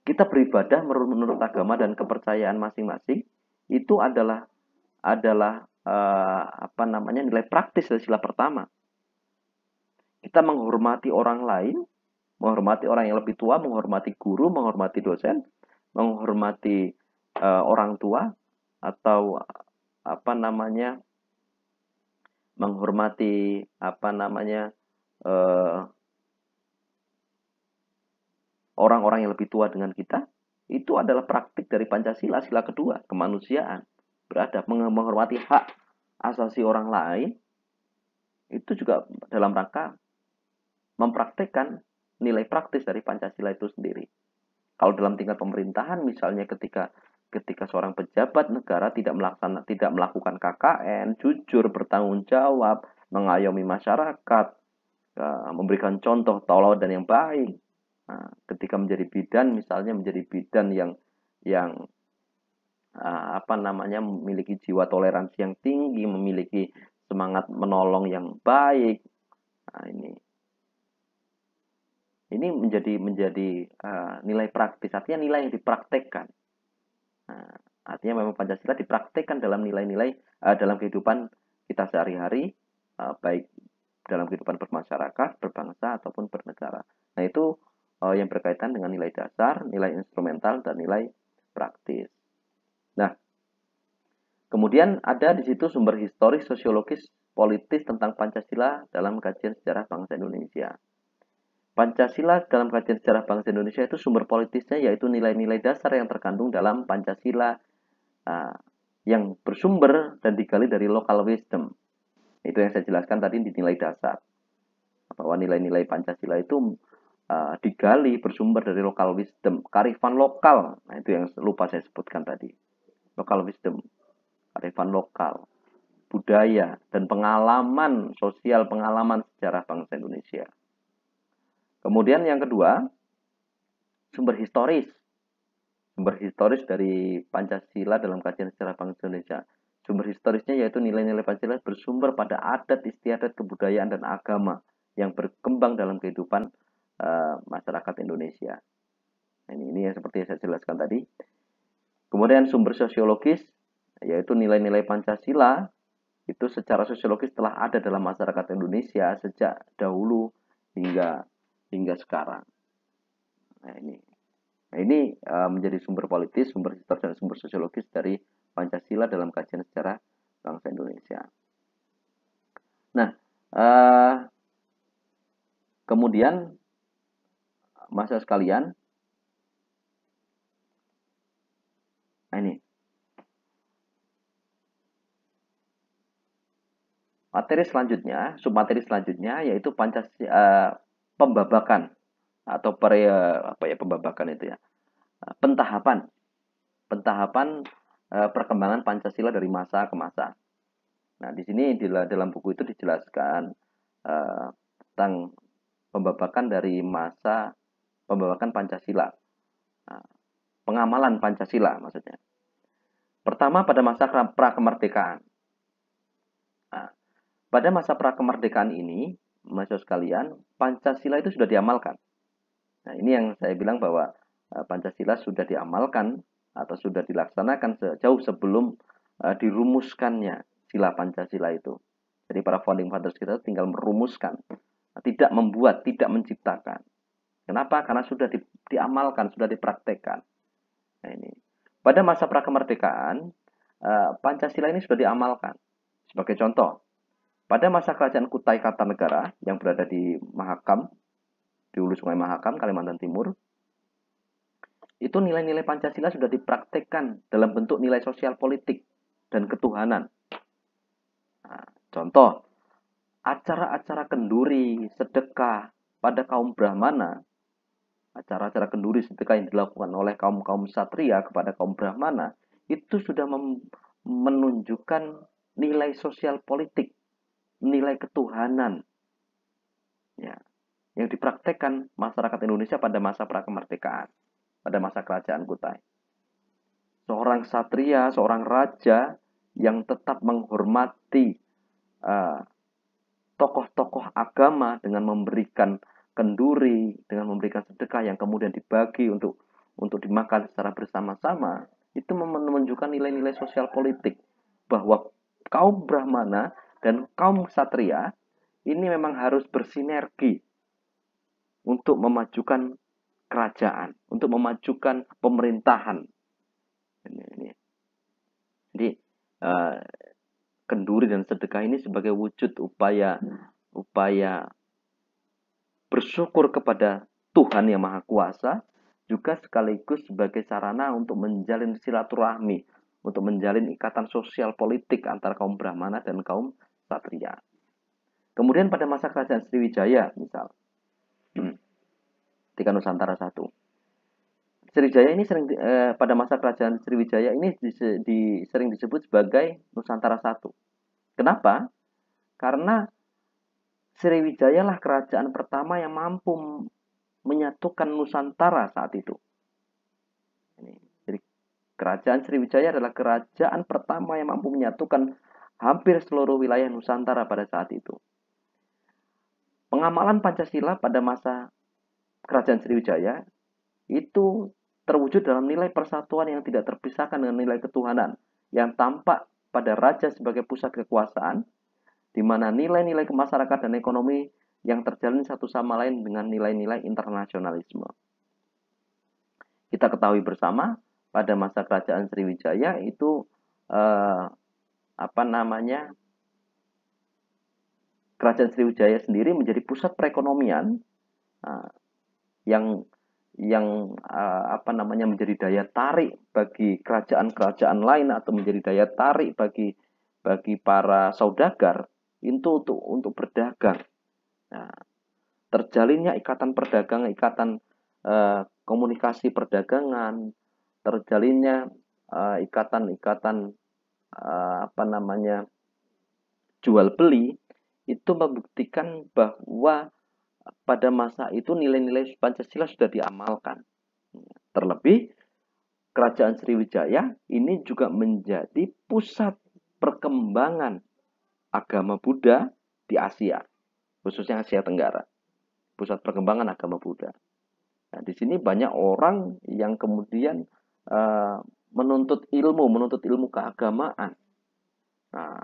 S1: Kita beribadah menurut agama dan kepercayaan masing-masing itu adalah nilai praktis dari sila pertama. Kita menghormati orang lain, menghormati orang yang lebih tua, menghormati guru, menghormati dosen, menghormati orang tua, atau menghormati orang-orang yang lebih tua dengan kita, itu adalah praktik dari Pancasila, sila kedua, kemanusiaan, beradab, menghormati hak asasi orang lain, itu juga dalam rangka mempraktekkan nilai praktis dari Pancasila itu sendiri. Kalau dalam tingkat pemerintahan, misalnya ketika seorang pejabat negara tidak melakukan KKN, jujur, bertanggung jawab, mengayomi masyarakat, memberikan contoh tauladan yang baik. Nah, ketika menjadi bidan, misalnya menjadi bidan yang memiliki jiwa toleransi yang tinggi, memiliki semangat menolong yang baik. Nah, ini menjadi nilai praktis, artinya nilai yang dipraktekkan. Nah, artinya memang Pancasila dipraktekkan dalam nilai-nilai dalam kehidupan kita sehari-hari, baik dalam kehidupan bermasyarakat, berbangsa, ataupun bernegara. Nah, itu yang berkaitan dengan nilai dasar, nilai instrumental, dan nilai praktis. Nah, kemudian ada di situ sumber historis, sosiologis, politis tentang Pancasila dalam kajian sejarah bangsa Indonesia. Pancasila dalam kajian sejarah bangsa Indonesia itu sumber politisnya yaitu nilai-nilai dasar yang terkandung dalam Pancasila yang bersumber dan digali dari local wisdom. Itu yang saya jelaskan tadi di nilai dasar. Bahwa nilai-nilai Pancasila itu digali bersumber dari local wisdom, kearifan lokal. Nah, itu yang lupa saya sebutkan tadi. Local wisdom, kearifan lokal, budaya, dan pengalaman sosial, pengalaman sejarah bangsa Indonesia. Kemudian yang kedua, sumber historis. Sumber historis dari Pancasila dalam kajian sejarah bangsa Indonesia. Sumber historisnya yaitu nilai-nilai Pancasila bersumber pada adat istiadat, kebudayaan, dan agama yang berkembang dalam kehidupan masyarakat Indonesia. Ini yang seperti yang saya jelaskan tadi. Kemudian sumber sosiologis, yaitu nilai-nilai Pancasila, itu secara sosiologis telah ada dalam masyarakat Indonesia sejak dahulu hingga sekarang. Nah, ini menjadi sumber politis, sumber historis, dan sumber sosiologis dari Pancasila dalam kajian sejarah bangsa Indonesia. Nah, kemudian mahasiswa sekalian, ini materi selanjutnya, submateri selanjutnya yaitu Pancasila, pembabakan atau pembabakan itu ya, pentahapan perkembangan Pancasila dari masa ke masa. Nah, di sini dalam buku itu dijelaskan tentang pembabakan dari masa pembabakan Pancasila, pengamalan Pancasila maksudnya. Pertama pada masa prakemerdekaan. Nah, pada masa prakemerdekaan ini, mahasiswa sekalian, Pancasila itu sudah diamalkan. Nah, ini yang saya bilang bahwa Pancasila sudah diamalkan atau sudah dilaksanakan jauh sebelum dirumuskannya sila Pancasila itu. Jadi para founding fathers kita tinggal merumuskan, tidak membuat, tidak menciptakan. Kenapa? Karena sudah diamalkan, sudah dipraktekkan. Nah, ini. Pada masa prakemerdekaan, Pancasila ini sudah diamalkan. Sebagai contoh, pada masa kerajaan Kutai Kartanegara yang berada di Mahakam, di hulu Sungai Mahakam, Kalimantan Timur, itu nilai-nilai Pancasila sudah dipraktekkan dalam bentuk nilai sosial politik dan ketuhanan. Nah, contoh, acara-acara kenduri, sedekah pada kaum Brahmana, acara-acara kenduri sedekah yang dilakukan oleh kaum Satria kepada kaum Brahmana, itu sudah menunjukkan nilai sosial politik, nilai ketuhanan, ya, yang dipraktekkan masyarakat Indonesia pada masa prakemerdekaan, pada masa kerajaan Kutai. Seorang satria, seorang raja yang tetap menghormati tokoh-tokoh agama dengan memberikan kenduri, dengan memberikan sedekah yang kemudian dibagi untuk dimakan secara bersama-sama, itu menunjukkan nilai-nilai sosial politik bahwa kaum Brahmana dan kaum Satria ini memang harus bersinergi untuk memajukan kerajaan, untuk memajukan pemerintahan. Jadi kenduri dan sedekah ini sebagai wujud upaya bersyukur kepada Tuhan yang Maha Kuasa, juga sekaligus sebagai sarana untuk menjalin silaturahmi, untuk menjalin ikatan sosial politik antara kaum Brahmana dan kaum Satria. Kemudian pada masa kerajaan Sriwijaya, misal, ketika Nusantara I, Sriwijaya ini pada masa kerajaan Sriwijaya ini sering disebut sebagai Nusantara I. Kenapa? Karena Sriwijaya lah kerajaan pertama yang mampu menyatukan Nusantara saat itu. Jadi kerajaan Sriwijaya adalah kerajaan pertama yang mampu menyatukan hampir seluruh wilayah Nusantara pada saat itu. Pengamalan Pancasila pada masa kerajaan Sriwijaya itu terwujud dalam nilai persatuan yang tidak terpisahkan dengan nilai ketuhanan yang tampak pada raja sebagai pusat kekuasaan, di mana nilai-nilai kemasyarakatan dan ekonomi yang terjalin satu sama lain dengan nilai-nilai internasionalisme. Kita ketahui bersama pada masa kerajaan Sriwijaya itu eh, apa namanya kerajaan Sriwijaya sendiri menjadi pusat perekonomian uh, yang apa namanya menjadi daya tarik bagi kerajaan-kerajaan lain atau menjadi daya tarik bagi para saudagar itu untuk berdagang. Nah, terjalinnya ikatan perdagangan, ikatan komunikasi perdagangan, terjalinnya ikatan-ikatan apa namanya jual beli itu membuktikan bahwa pada masa itu nilai-nilai Pancasila sudah diamalkan. Terlebih Kerajaan Sriwijaya ini juga menjadi pusat perkembangan agama Buddha di Asia, khususnya Asia Tenggara. Pusat perkembangan agama Buddha. Nah, di sini banyak orang yang kemudian menuntut ilmu keagamaan. Nah,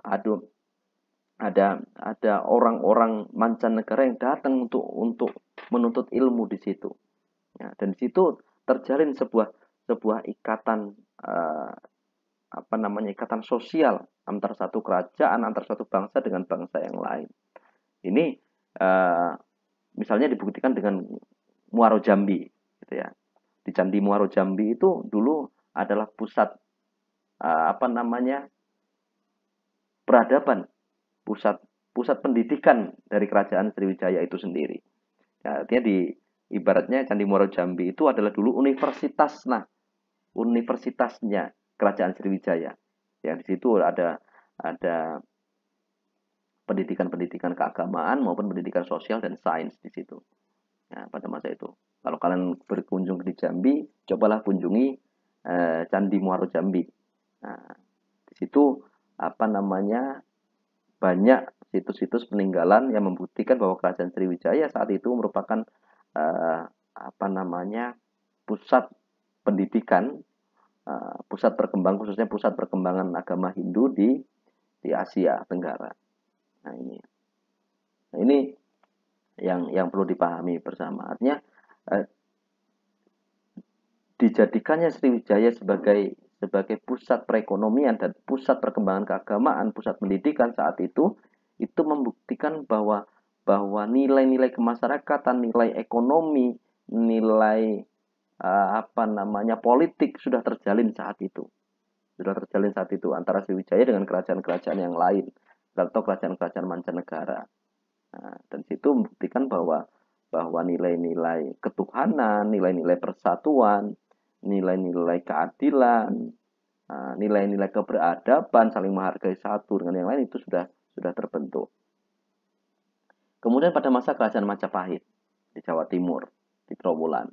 S1: ada orang-orang mancanegara yang datang untuk menuntut ilmu di situ. Ya, dan di situ terjalin sebuah ikatan apa namanya ikatan sosial antar satu kerajaan, antar satu bangsa dengan bangsa yang lain. Ini misalnya dibuktikan dengan Muaro Jambi, gitu ya. Di Candi Muaro Jambi itu dulu adalah pusat apa namanya peradaban, pusat pusat pendidikan dari kerajaan Sriwijaya itu sendiri. Ya, artinya ibaratnya Candi Muaro Jambi itu adalah dulu universitasnya kerajaan Sriwijaya. Ya, di situ ada pendidikan-pendidikan keagamaan maupun pendidikan sosial dan sains di situ. Nah, pada masa itu. Kalau kalian berkunjung di Jambi, cobalah kunjungi Candi Muaro Jambi. Nah, di situ apa namanya banyak situs-situs peninggalan yang membuktikan bahwa kerajaan Sriwijaya saat itu merupakan apa namanya pusat pendidikan, pusat perkembangan khususnya pusat perkembangan agama Hindu di Asia Tenggara. Nah ini yang perlu dipahami bersama. Artinya dijadikannya Sriwijaya sebagai pusat perekonomian dan pusat perkembangan keagamaan, pusat pendidikan saat itu membuktikan bahwa nilai-nilai kemasyarakatan, nilai ekonomi, nilai apa namanya politik sudah terjalin saat itu. Sudah terjalin saat itu antara Sriwijaya dengan kerajaan-kerajaan yang lain atau kerajaan-kerajaan mancanegara. Nah, dan situ membuktikan bahwa nilai-nilai ketuhanan, nilai-nilai persatuan, nilai-nilai keadilan, nilai-nilai keberadaban, saling menghargai satu dengan yang lain itu sudah terbentuk. Kemudian pada masa kerajaan Majapahit di Jawa Timur, di Trowulan.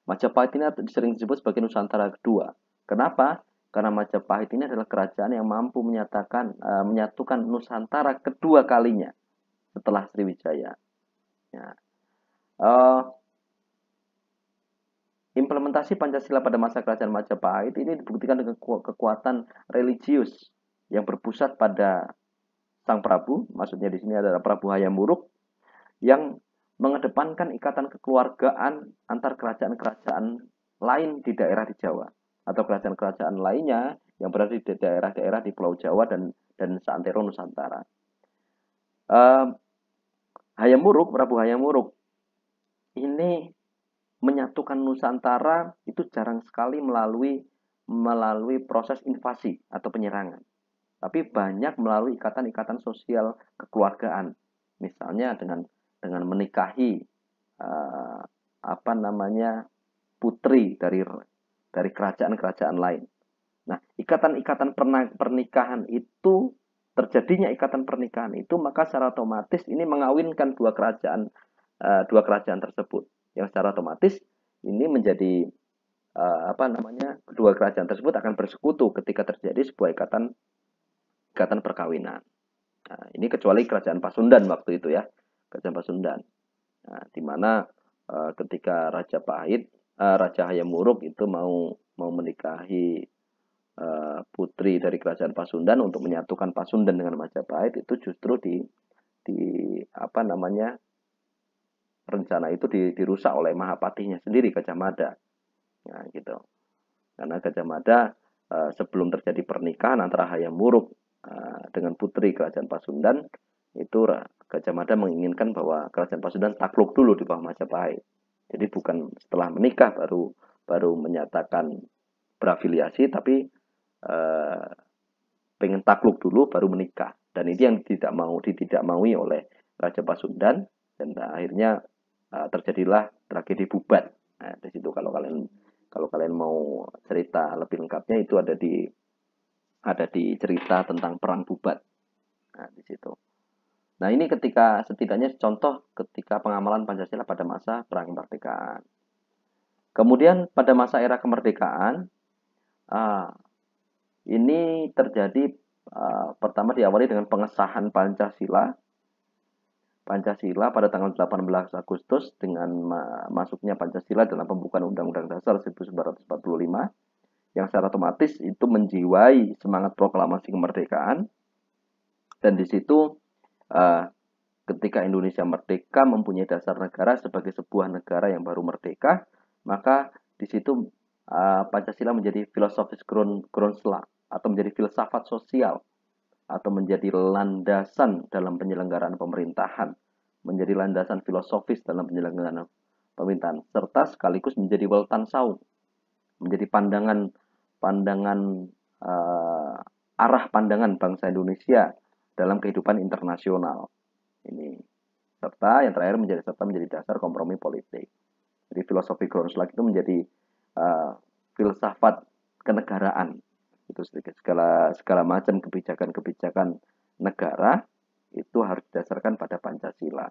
S1: Majapahit ini sering disebut sebagai Nusantara kedua. Kenapa? Karena Majapahit ini adalah kerajaan yang mampu menyatukan Nusantara kedua kalinya setelah Sriwijaya. Ya. Implementasi Pancasila pada masa kerajaan Majapahit ini dibuktikan dengan kekuatan religius yang berpusat pada Sang Prabu, maksudnya di sini adalah Prabu Hayam Wuruk, yang mengedepankan ikatan kekeluargaan antar kerajaan-kerajaan lain di daerah di Jawa atau kerajaan-kerajaan lainnya yang berada di daerah-daerah di Pulau Jawa dan seantero Nusantara. Prabu Hayam Wuruk ini menyatukan Nusantara itu jarang sekali melalui proses invasi atau penyerangan, tapi banyak melalui ikatan-ikatan sosial kekeluargaan, misalnya dengan menikahi apa namanya putri dari kerajaan-kerajaan lain. Nah, ikatan-ikatan pernikahan itu terjadinya ikatan pernikahan itu maka secara otomatis ini mengawinkan dua kerajaan tersebut, yang secara otomatis ini menjadi apa namanya kedua kerajaan tersebut akan bersekutu ketika terjadi sebuah ikatan perkawinan. Nah, ini kecuali kerajaan Pasundan waktu itu ya, kerajaan Pasundan. Nah, di mana ketika Raja Hayam Wuruk itu mau menikahi putri dari kerajaan Pasundan untuk menyatukan Pasundan dengan Majapahit, itu justru di apa namanya rencana itu dirusak oleh Mahapatinya sendiri, Gajah Mada. Nah, gitu. Karena Gajah Mada sebelum terjadi pernikahan antara Hayam Wuruk dengan putri Kerajaan Pasundan, itu Gajah Mada menginginkan bahwa Kerajaan Pasundan takluk dulu di bawah Majapahit. Jadi bukan setelah menikah baru menyatakan berafiliasi, tapi pengen takluk dulu baru menikah. Dan ini yang tidak maui oleh Raja Pasundan, dan akhirnya terjadilah tragedi Bubat. Nah, di situ kalau kalian mau cerita lebih lengkapnya itu ada di cerita tentang perang Bubat. Nah, di situ. Nah, ini setidaknya contoh ketika pengamalan Pancasila pada masa perang kemerdekaan. Kemudian pada masa era kemerdekaan, ini terjadi pertama diawali dengan pengesahan Pancasila pada tanggal 18 Agustus dengan masuknya Pancasila dalam pembukaan Undang-Undang Dasar 1945, yang secara otomatis itu menjiwai semangat proklamasi kemerdekaan. Dan di situ ketika Indonesia merdeka mempunyai dasar negara sebagai sebuah negara yang baru merdeka, maka di situ Pancasila menjadi filosofis groundsel atau menjadi filsafat sosial atau menjadi landasan dalam penyelenggaraan pemerintahan, menjadi landasan filosofis dalam penyelenggaraan pemerintahan, serta sekaligus menjadi weltan saung, menjadi arah pandangan bangsa Indonesia dalam kehidupan internasional. Ini serta yang terakhir menjadi dasar kompromi politik. Jadi filosofi groundsel itu menjadi filsafat kenegaraan. Itu segala macam kebijakan negara itu harus didasarkan pada Pancasila.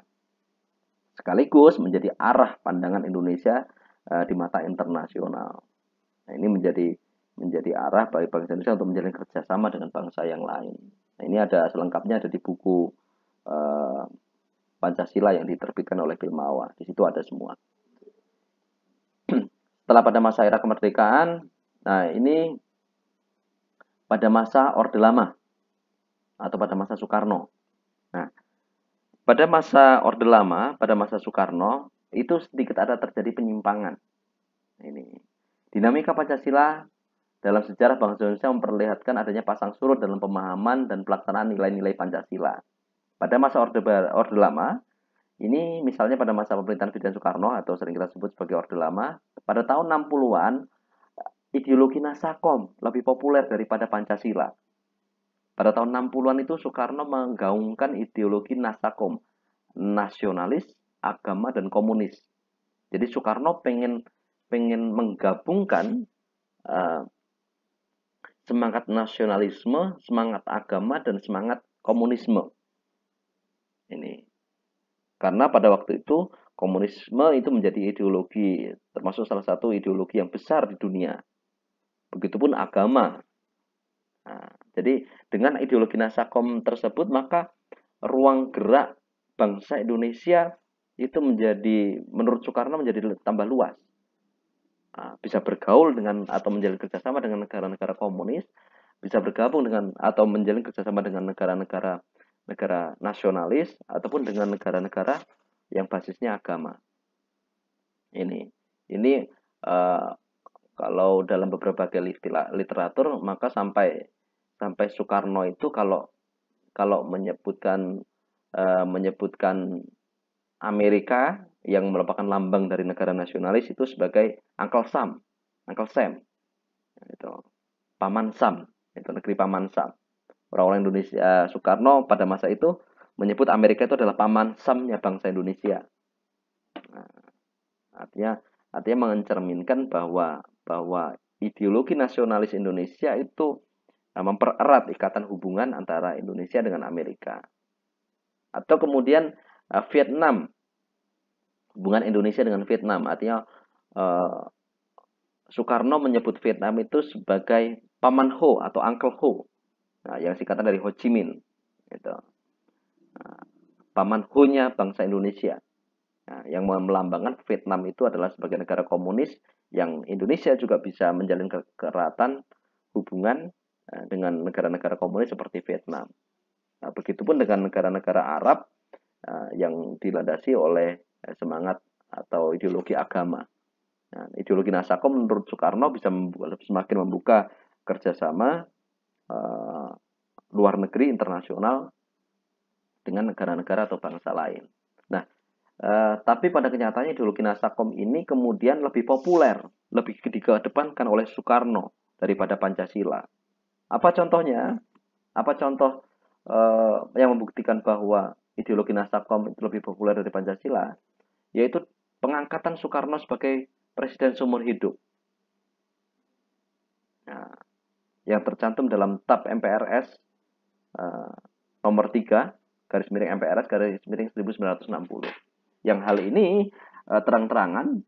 S1: Sekaligus menjadi arah pandangan Indonesia di mata internasional. Nah, ini menjadi arah bagi bangsa Indonesia untuk menjalin kerjasama dengan bangsa yang lain. Nah, ini ada selengkapnya ada di buku Pancasila yang diterbitkan oleh Filmawa. Di situ ada semua. Setelah pada masa era kemerdekaan, nah ini pada masa Orde Lama atau pada masa Soekarno. Nah, pada masa Orde Lama, pada masa Soekarno, itu sedikit ada terjadi penyimpangan. Ini dinamika Pancasila dalam sejarah bangsa Indonesia memperlihatkan adanya pasang surut dalam pemahaman dan pelaksanaan nilai-nilai Pancasila. Pada masa Orde Lama, ini misalnya pada masa pemerintahan Presiden Soekarno atau sering kita sebut sebagai Orde Lama, pada tahun 60-an, ideologi Nasakom lebih populer daripada Pancasila. Pada tahun 60-an itu Soekarno menggaungkan ideologi Nasakom, nasionalis, agama, dan komunis. Jadi Soekarno pengen menggabungkan semangat nasionalisme, semangat agama, dan semangat komunisme. Ini karena pada waktu itu komunisme itu menjadi ideologi, termasuk salah satu ideologi yang besar di dunia. Begitupun agama. Nah, jadi dengan ideologi Nasakom tersebut, maka ruang gerak bangsa Indonesia itu menurut Soekarno menjadi tambah luas. Nah, bisa bergaul dengan atau menjalin kerjasama dengan negara-negara komunis, bisa bergabung dengan atau menjalin kerjasama dengan negara-negara nasionalis ataupun dengan negara-negara yang basisnya agama. Ini kalau dalam beberapa literatur maka sampai Soekarno itu kalau menyebutkan Amerika yang merupakan lambang dari negara nasionalis itu sebagai Uncle Sam, itu Paman Sam, itu negeri Paman Sam. Orang-orang Indonesia Soekarno pada masa itu menyebut Amerika itu adalah paman Samnya bangsa Indonesia. Nah, artinya mencerminkan bahwa ideologi nasionalis Indonesia itu mempererat ikatan hubungan antara Indonesia dengan Amerika. Atau kemudian Vietnam, hubungan Indonesia dengan Vietnam, artinya Soekarno menyebut Vietnam itu sebagai Paman Ho atau Uncle Ho. Nah, yang singkatan dari Ho Chi Minh, gitu. Nah, Paman Ho-nya bangsa Indonesia. Nah, yang melambangkan Vietnam itu adalah sebagai negara komunis yang Indonesia juga bisa menjalin keratan hubungan dengan negara-negara komunis seperti Vietnam. Nah, begitupun dengan negara-negara Arab yang dilandasi oleh semangat atau ideologi agama. Nah, ideologi Nasakom menurut Soekarno bisa semakin membuka kerjasama luar negeri internasional dengan negara-negara atau bangsa lain. Nah, tapi pada kenyataannya ideologi Nasakom ini kemudian lebih populer, lebih dikedepankan oleh Soekarno daripada Pancasila. Apa contohnya? Apa contoh yang membuktikan bahwa ideologi Nasakom itu lebih populer dari Pancasila? Yaitu pengangkatan Soekarno sebagai presiden seumur hidup. Nah, yang tercantum dalam TAP MPRS nomor 3 garis miring MPRS garis miring 1960. Yang hal ini terang-terangan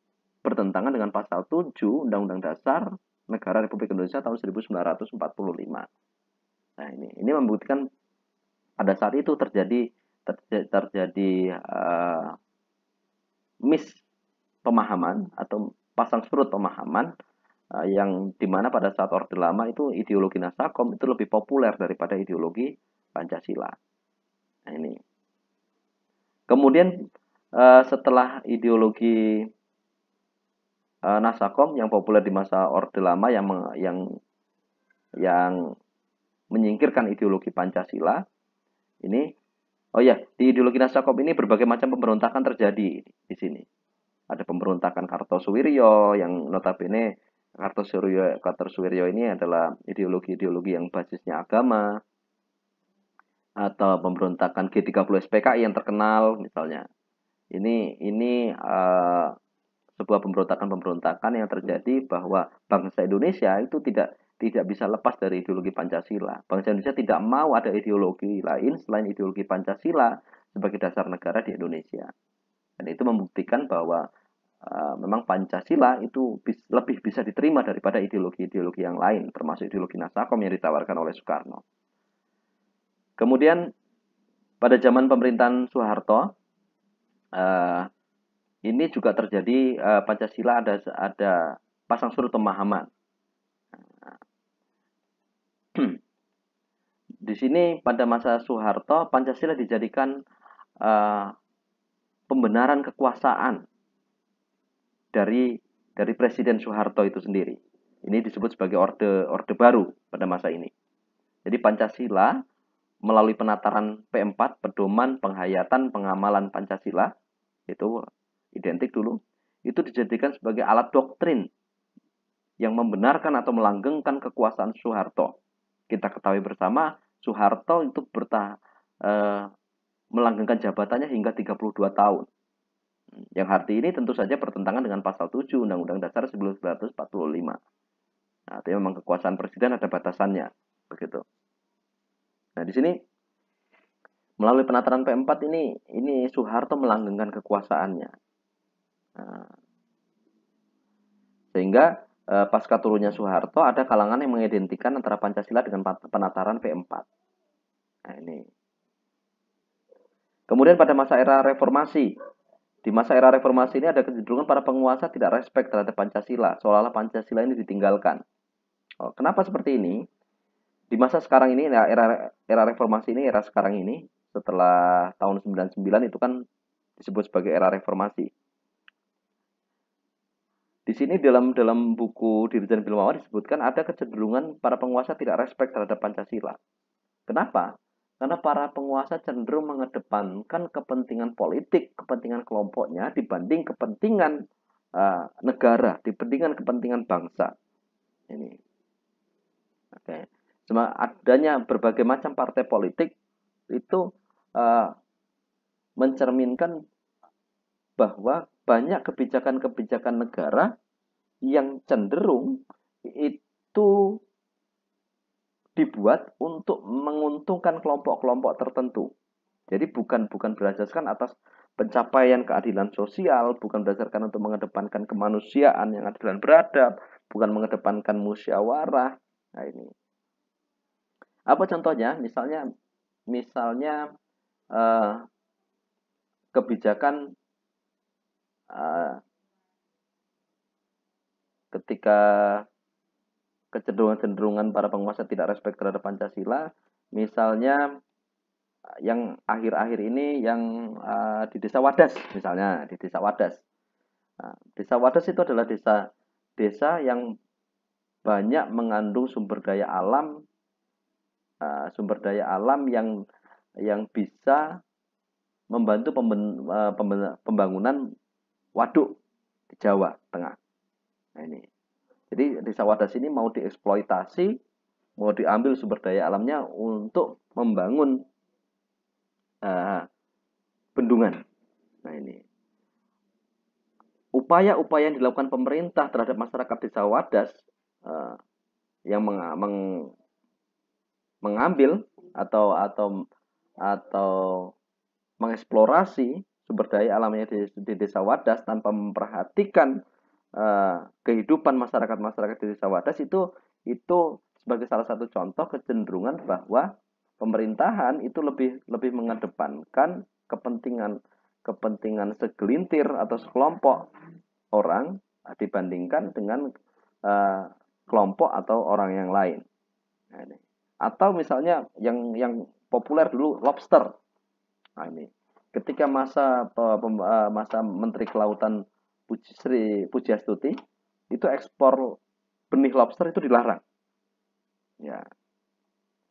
S1: bertentangan dengan pasal 7 Undang-Undang Dasar Negara Republik Indonesia tahun 1945. Nah, ini membuktikan pada saat itu terjadi miss pemahaman atau pasang surut pemahaman yang dimana pada saat Orde Lama itu ideologi Nasakom itu lebih populer daripada ideologi Pancasila. Nah, ini. Kemudian setelah ideologi Nasakom yang populer di masa Orde Lama yang menyingkirkan ideologi Pancasila ini, oh ya, di ideologi Nasakom ini berbagai macam pemberontakan terjadi di sini. Ada pemberontakan Kartosuwiryo yang notabene Kartosuwiryo ini adalah ideologi-ideologi yang basisnya agama, atau pemberontakan G30 SPKI yang terkenal misalnya. Ini sebuah pemberontakan yang terjadi bahwa bangsa Indonesia itu tidak bisa lepas dari ideologi Pancasila. Bangsa Indonesia tidak mau ada ideologi lain selain ideologi Pancasila sebagai dasar negara di Indonesia. Dan itu membuktikan bahwa memang Pancasila itu lebih bisa diterima daripada ideologi-ideologi yang lain, termasuk ideologi Nasakom yang ditawarkan oleh Soekarno. Kemudian pada zaman pemerintahan Soeharto, ini juga terjadi Pancasila ada pasang surut pemahaman. Di sini pada masa Soeharto, Pancasila dijadikan pembenaran kekuasaan dari Presiden Soeharto itu sendiri. Ini disebut sebagai orde baru pada masa ini. Jadi Pancasila melalui penataran P4, pedoman penghayatan pengamalan Pancasila, itu identik dulu, itu dijadikan sebagai alat doktrin yang membenarkan atau melanggengkan kekuasaan Soeharto. Kita ketahui bersama, Soeharto itu melanggengkan jabatannya hingga 32 tahun. Yang arti ini tentu saja bertentangan dengan pasal 7 Undang-Undang Dasar 1945. Nah, artinya memang kekuasaan presiden ada batasannya, begitu. Nah, di sini melalui penataran P4 ini Soeharto melanggengkan kekuasaannya. Nah, sehingga pasca turunnya Soeharto ada kalangan yang mengidentikan antara Pancasila dengan penataran P4. Nah, ini. Kemudian pada masa era reformasi, di masa era reformasi ini ada kecenderungan para penguasa tidak respect terhadap Pancasila, seolah-olah Pancasila ini ditinggalkan. Oh, kenapa seperti ini? Di masa sekarang ini, era reformasi ini, era sekarang ini, setelah tahun 99 itu kan disebut sebagai era reformasi. Di sini dalam buku Dirjen Filmawan disebutkan ada kecenderungan para penguasa tidak respect terhadap Pancasila. Kenapa? Karena para penguasa cenderung mengedepankan kepentingan politik, kepentingan kelompoknya dibanding kepentingan negara, dibandingkan kepentingan bangsa. Ini, oke. Cuma adanya berbagai macam partai politik itu mencerminkan bahwa banyak kebijakan-kebijakan negara yang cenderung itu dibuat untuk menguntungkan kelompok-kelompok tertentu. Jadi bukan berdasarkan atas pencapaian keadilan sosial, bukan berdasarkan untuk mengedepankan kemanusiaan yang adil dan beradab, bukan mengedepankan musyawarah. Nah, ini. Apa contohnya? Misalnya kebijakan ketika kecenderungan para penguasa tidak respect terhadap Pancasila, misalnya yang akhir-akhir ini yang di Desa Wadas misalnya, di Desa Wadas. Nah, Desa Wadas itu adalah desa yang banyak mengandung sumber daya alam yang bisa membantu pembangunan waduk di Jawa Tengah. Nah, ini. Jadi Desa Wadas ini mau dieksploitasi, mau diambil sumber daya alamnya untuk membangun bendungan. Nah, ini. Upaya-upaya yang dilakukan pemerintah terhadap masyarakat Desa Wadas yang mengambil atau mengeksplorasi sumber daya alamnya di Desa Wadas tanpa memperhatikan kehidupan masyarakat di Desa Wadas itu sebagai salah satu contoh kecenderungan bahwa pemerintahan itu lebih mengedepankan kepentingan segelintir atau sekelompok orang dibandingkan dengan kelompok atau orang yang lain. Nah, ini. Atau misalnya yang populer dulu lobster. Nah, ini. Ketika masa Menteri Kelautan Sri Pujiastuti itu ekspor benih lobster itu dilarang. Ya.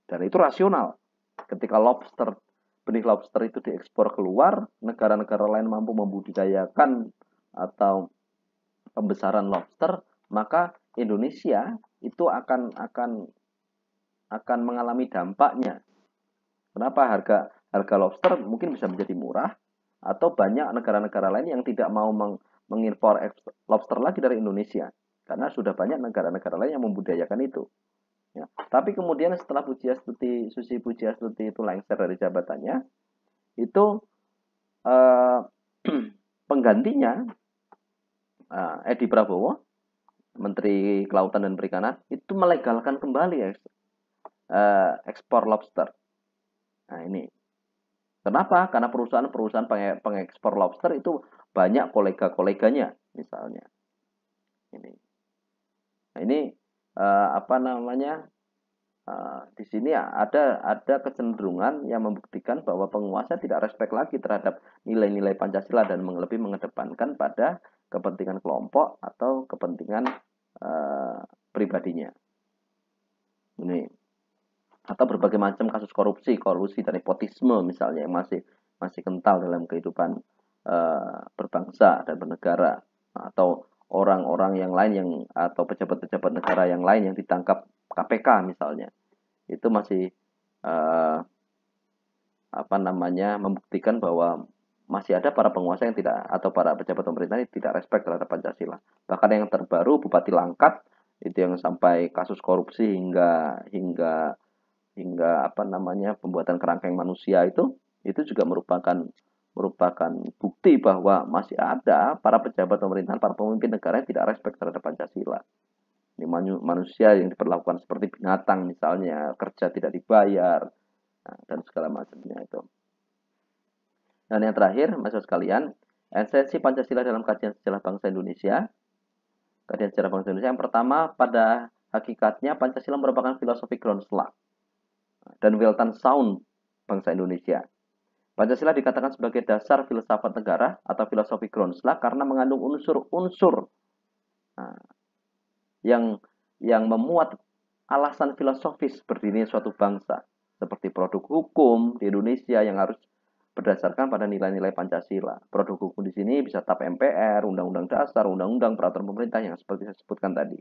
S1: Dan itu rasional. Ketika benih lobster itu diekspor keluar, negara-negara lain mampu membudidayakan atau pembesaran lobster, maka Indonesia itu akan mengalami dampaknya. Kenapa harga lobster mungkin bisa menjadi murah, atau banyak negara-negara lain yang tidak mau mengimpor lobster lagi dari Indonesia karena sudah banyak negara-negara lain yang membudidayakan itu. Ya. Tapi kemudian setelah Susi Pujiastuti itu lengser dari jabatannya, itu penggantinya Edi Prabowo, Menteri Kelautan dan Perikanan, itu melegalkan kembali ekspor lobster. Nah, ini. Kenapa? Karena perusahaan-perusahaan pengekspor lobster itu banyak kolega-koleganya, misalnya. Ini. Nah, ini apa namanya? Di sini ada kecenderungan yang membuktikan bahwa penguasa tidak respect lagi terhadap nilai-nilai Pancasila dan lebih mengedepankan pada kepentingan kelompok atau kepentingan pribadinya. Ini. Atau berbagai macam kasus kolusi dan nepotisme misalnya yang masih kental dalam kehidupan berbangsa dan bernegara, atau orang-orang yang lain atau pejabat-pejabat negara yang lain yang ditangkap KPK misalnya, itu masih membuktikan bahwa masih ada para penguasa yang tidak, atau para pejabat pemerintah yang tidak respect terhadap Pancasila. Bahkan yang terbaru Bupati Langkat itu yang sampai kasus korupsi hingga pembuatan kerangkeng manusia itu juga merupakan bukti bahwa masih ada para pejabat pemerintahan, para pemimpin negara yang tidak respect terhadap Pancasila. Ini manusia yang diperlakukan seperti binatang misalnya, kerja tidak dibayar, dan segala macamnya itu. Dan yang terakhir, mahasiswa sekalian, esensi Pancasila dalam kajian sejarah bangsa Indonesia. Kajian sejarah bangsa Indonesia yang pertama, pada hakikatnya Pancasila merupakan filosofi groundslug dan Weltan Sound bangsa Indonesia. Pancasila dikatakan sebagai dasar filsafat negara atau filosofi groundslug karena mengandung unsur-unsur yang memuat alasan filosofis berdirinya suatu bangsa, seperti produk hukum di Indonesia yang harus berdasarkan pada nilai-nilai Pancasila. Produk hukum di sini bisa TAP MPR, Undang-Undang Dasar, Undang-Undang Peraturan Pemerintah yang seperti saya sebutkan tadi.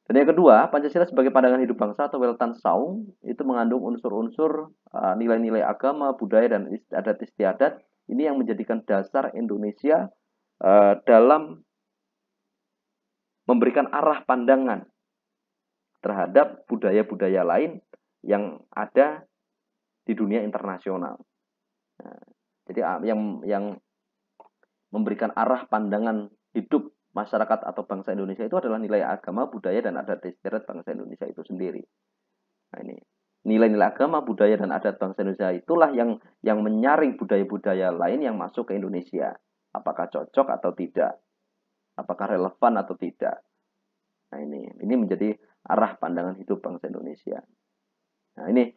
S1: Dan yang kedua, Pancasila sebagai pandangan hidup bangsa atau Weltan Saung itu mengandung unsur-unsur nilai-nilai agama, budaya, dan adat istiadat. Ini yang menjadikan dasar Indonesia dalam memberikan arah pandangan terhadap budaya-budaya lain yang ada di dunia internasional. Nah, jadi yang memberikan arah pandangan hidup masyarakat atau bangsa Indonesia itu adalah nilai agama, budaya, dan adat istiadat bangsa Indonesia itu sendiri. Nah, ini nilai-nilai agama, budaya, dan adat bangsa Indonesia itulah yang menyaring budaya-budaya lain yang masuk ke Indonesia. Apakah cocok atau tidak? Apakah relevan atau tidak? Nah, ini menjadi arah pandangan hidup bangsa Indonesia. Nah, ini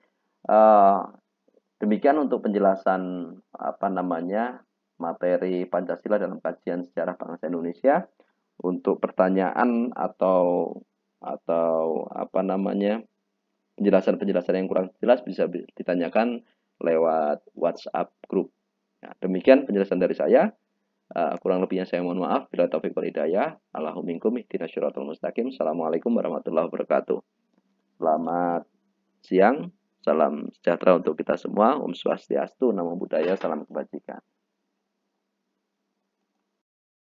S1: Demikian untuk penjelasan materi Pancasila dalam kajian sejarah bangsa Indonesia. Untuk pertanyaan atau penjelasan-penjelasan yang kurang jelas bisa ditanyakan lewat WhatsApp grup. Nah, demikian penjelasan dari saya. Kurang lebihnya saya mohon maaf. Bila taufiq wal hidayah. Allahumma minkum ihdinas siratal mustaqim. Assalamualaikum warahmatullahi wabarakatuh. Selamat siang. Salam sejahtera untuk kita semua. Om Swastiastu, Namo Buddhaya, salam kebajikan.